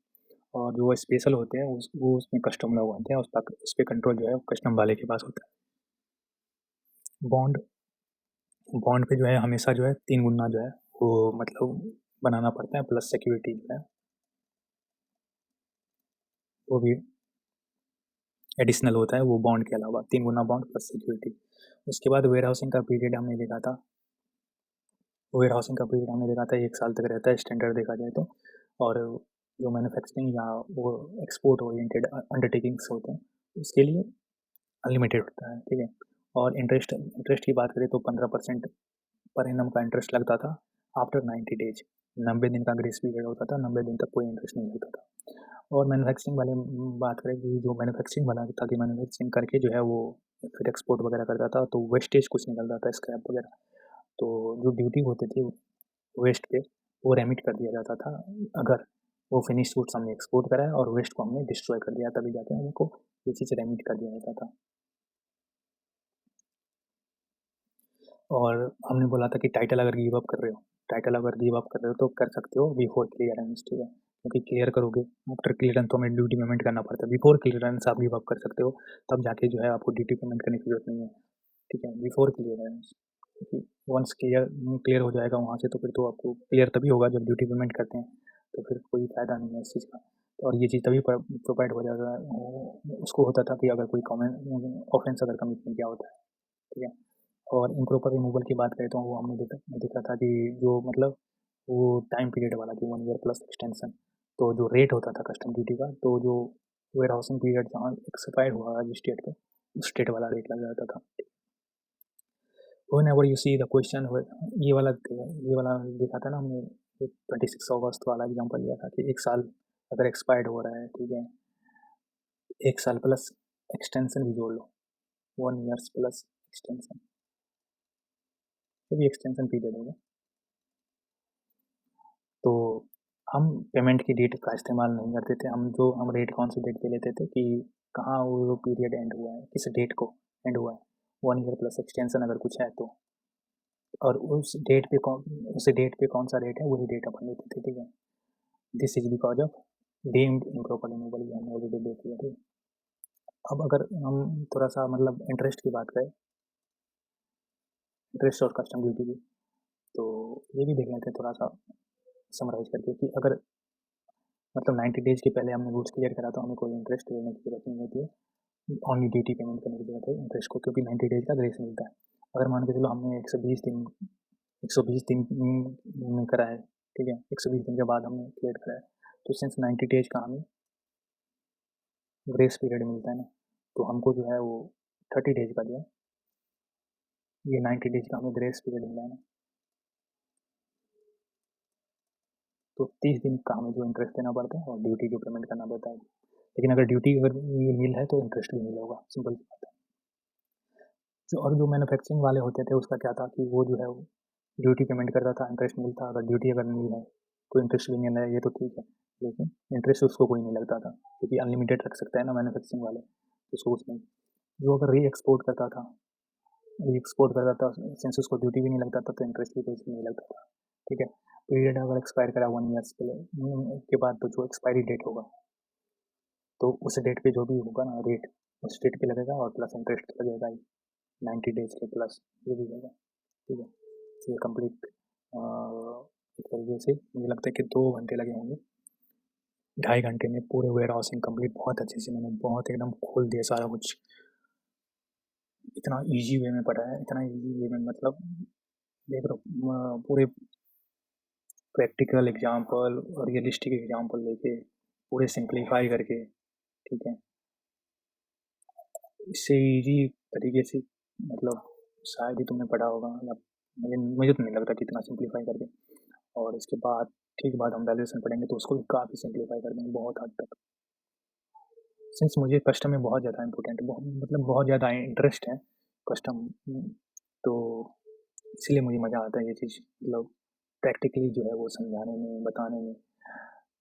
और जो स्पेशल होते हैं वो उसमें कस्टम लोग होते हैं, उस पर कंट्रोल जो है वो कस्टम वाले के पास होता है। बॉन्ड बॉन्ड पे जो है हमेशा जो है 3 गुना जो है वो मतलब बनाना पड़ता है, प्लस सिक्योरिटी जो है वो भी एडिशनल होता है, वो बॉन्ड के अलावा 3 गुना बॉन्ड प्लस सिक्योरिटी। उसके बाद वेयर हाउसिंग का पीरियड हमने देखा था, वेयर हाउसिंग का पीरियड हमने देखा था 1 साल तक रहता है स्टैंडर्ड देखा जाए तो। और जो मैन्युफैक्चरिंग या वो एक्सपोर्ट ओरिएंटेड अंडरटेकिंग्स होते हैं उसके लिए अनलिमिटेड होता है, ठीक है। और इंटरेस्ट इंटरेस्ट की बात करें तो 15% पर एनम का इंटरेस्ट लगता था आफ्टर 90 डेज, 90 दिन का ग्रेस पीरियड होता था, 90 दिन तक कोई इंटरेस्ट नहीं लगता था। और मैन्युफैक्चरिंग वाले बात करें कि जो मैन्युफैक्चरिंग वाला था कि मैन्युफैक्चरिंग करके जो है वो फिर एक्सपोर्ट वगैरह करता था, तो वेस्टेज कुछ निकलता था, स्क्रैप वगैरह, तो जो ड्यूटी होती थी वेस्ट पे वो रेमिट कर दिया जाता था, अगर वो फिनिश गुड्स हमने एक्सपोर्ट करा है और वेस्ट को हमने डिस्ट्रॉय कर दिया, तभी जाके उनको ये चीज़ रेमिट कर दिया जाता था। और हमने बोला था कि टाइटल अगर गिव अप कर रहे हो, टाइटल अगर गिव अप कर रहे हो तो कर सकते हो बिफोर क्लियरेंस, ठीक है, क्योंकि क्लियर करोगे आफ्टर क्लियरेंस तो हमें ड्यूटी पेमेंट करना पड़ता है, बिफोर क्लियरेंस आप गिव अप कर सकते हो, तब जाके जो है आपको ड्यूटी पेमेंट करने की जरूरत नहीं है, ठीक है, बिफोर क्लियरेंस। क्योंकि वंस क्लियर क्लियर हो जाएगा वहाँ से तो फिर तो आपको क्लियर तभी होगा जब ड्यूटी पेमेंट करते हैं, तो फिर कोई फ़ायदा नहीं है इस चीज़ का। तो और ये चीज़ तभी प्रोवाइड हो जाएगा, उसको होता था कि अगर कोई कॉमेंट ऑफेंस अगर कमिट नहीं किया होता है, ठीक है। और इम्प्रॉपर रिमूवल की बात करें तो वो हमने देखा था कि जो मतलब वो टाइम पीरियड वाला कि 1 ईयर प्लस एक्सटेंशन, तो जो रेट होता था कस्टम ड्यूटी का, तो जो वेयर हाउसिंग पीरियड जहाँ एक्सपायर हुआ जिस स्टेट पे, उस स्टेट वाला रेट लग जाता था। Whenever you see the question, ये वाला देखा था ना हमने, 26 अगस्त वाला एग्जांपल लिया था कि 1 साल अगर एक्सपायर्ड हो रहा है, ठीक है, 1 साल प्लस एक्सटेंशन भी जोड़ लो, 1 ईयर्स प्लस एक्सटेंशन, तो भी एक्सटेंशन पीरियड होगा। तो हम पेमेंट की डेट का इस्तेमाल नहीं करते थे, हम रेट कौन सी डेट पे लेते थे कि कहाँ वो पीरियड एंड हुआ है, किस डेट को एंड हुआ है, 1 ईयर प्लस एक्सटेंशन अगर कुछ है तो, और उस डेट पे कौन सा रेट है वही डेट अपन लेते थे, ठीक है। This is because of deemed improper removal, ये हमने ऑलरेडी देख लिया, ठीक है। अब अगर हम थोड़ा सा मतलब इंटरेस्ट की बात करें, इंटरेस्ट और कस्टम ड्यूटी की, तो ये भी देख लेते हैं थोड़ा सा समराइज करके कि अगर मतलब 90 डेज के पहले हमने गुड्स क्लियर करा तो हमें कोई इंटरेस्ट लेने की जरूरत नहीं होती है, ओनली ड्यूटी पेमेंट करने की जरूरत है इंटरेस्ट को, क्योंकि 90 डेज का ग्रेस मिलता है। अगर मान के चलो हमने 120 दिन में करा है, ठीक है, 120 दिन के बाद हमने क्लियर करा है, तो सिंस 90 डेज का हमें ग्रेस पीरियड मिलता है ना, तो हमको जो है वो 30 डेज का जो है, ये 90 डेज का हमें ग्रेस पीरियड मिला है ना, तो 30 दिन का हमें जो इंटरेस्ट देना पड़ता है और ड्यूटी जो पेमेंट करना पड़ता है, लेकिन अगर ड्यूटी अगर नील है तो इंटरेस्ट भी नील होगा, सिंपल सी बात है। और जो मैन्युफैक्चरिंग वाले होते थे उसका क्या था कि वो जो है वो ड्यूटी पेमेंट करता था, इंटरेस्ट मिलता। अगर ड्यूटी अगर नहीं है, कोई इंटरेस्ट भी नहीं है ये तो ठीक है, लेकिन इंटरेस्ट उसको कोई नहीं लगता था, क्योंकि अनलिमिटेड रख सकता है ना मैन्युफैक्चरिंग वाले, तो उसको कुछ नहीं। जो अगर री एक्सपोर्ट करता था, सिंस उसको ड्यूटी भी नहीं लगता था तो इंटरेस्ट भी कुछ नहीं लगता था, ठीक है। पीरियड अगर एक्सपायर करा 1 ईयर्स के बाद, तो जो एक्सपायरी डेट होगा, तो उस डेट पे जो भी होगा ना रेट, उस डेट पे लगेगा और प्लस इंटरेस्ट लगेगा ही 90 डेज के प्लस जो भी होगा, ठीक है। तो ये कंप्लीट एक तरीके से मुझे लगता है कि 2 घंटे लगे होंगे। 2.5 घंटे में पूरे वेयर हाउसिंग कंप्लीट बहुत अच्छे से मैंने बहुत एकदम खोल दिया सारा कुछ। इतना ईजी वे में पढ़ा है, इतना ईजी वे में मतलब देख रहा पूरे प्रैक्टिकल एग्जाम्पल और रियलिस्टिक एग्जाम्पल लेके पूरे सिंप्लीफाई करके, ठीक है। इससे ईजी तरीके से मतलब शायद ही तुमने पढ़ा होगा, या मुझे मुझे तो नहीं लगता कि इतना सिंप्लीफाई करके। और इसके बाद ठीक बाद हम वैल्यूएशन पढ़ेंगे तो उसको भी काफ़ी सिंप्लीफाई कर देंगे बहुत हद तक। सिंस मुझे कस्टम में बहुत ज़्यादा इंपॉर्टेंट मतलब बहुत ज़्यादा इंटरेस्ट है कस्टम, तो इसलिए मुझे मज़ा आता है ये चीज़ मतलब प्रैक्टिकली जो है वो समझाने में बताने में।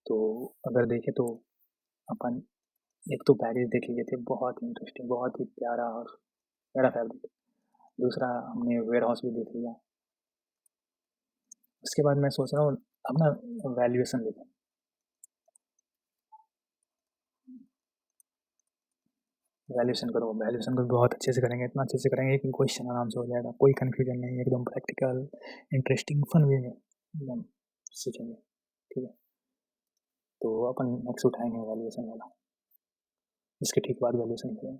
तो अगर देखें तो अपन एक तो पैरिस देख लिए थे, बहुत इंटरेस्टिंग बहुत ही प्यारा और मेरा फेवरेट। दूसरा हमने वेयर हाउस भी देख लिया। उसके बाद मैं सोच रहा हूँ अब ना वैल्यूएशन देखें। वैल्यूएशन करो, वैल्यूएशन को बहुत अच्छे से करेंगे, इतना अच्छे से करेंगे कि क्वेश्चन आराम से हो जाएगा, कोई कन्फ्यूजन नहीं, एकदम प्रैक्टिकल इंटरेस्टिंग फन वे में एकदम सीखेंगे, ठीक है। तो अपन नेक्स्ट उठाएंगे वैल्यूएशन वाला, इसके ठीक बाद वैल्यूएशन करेंगे।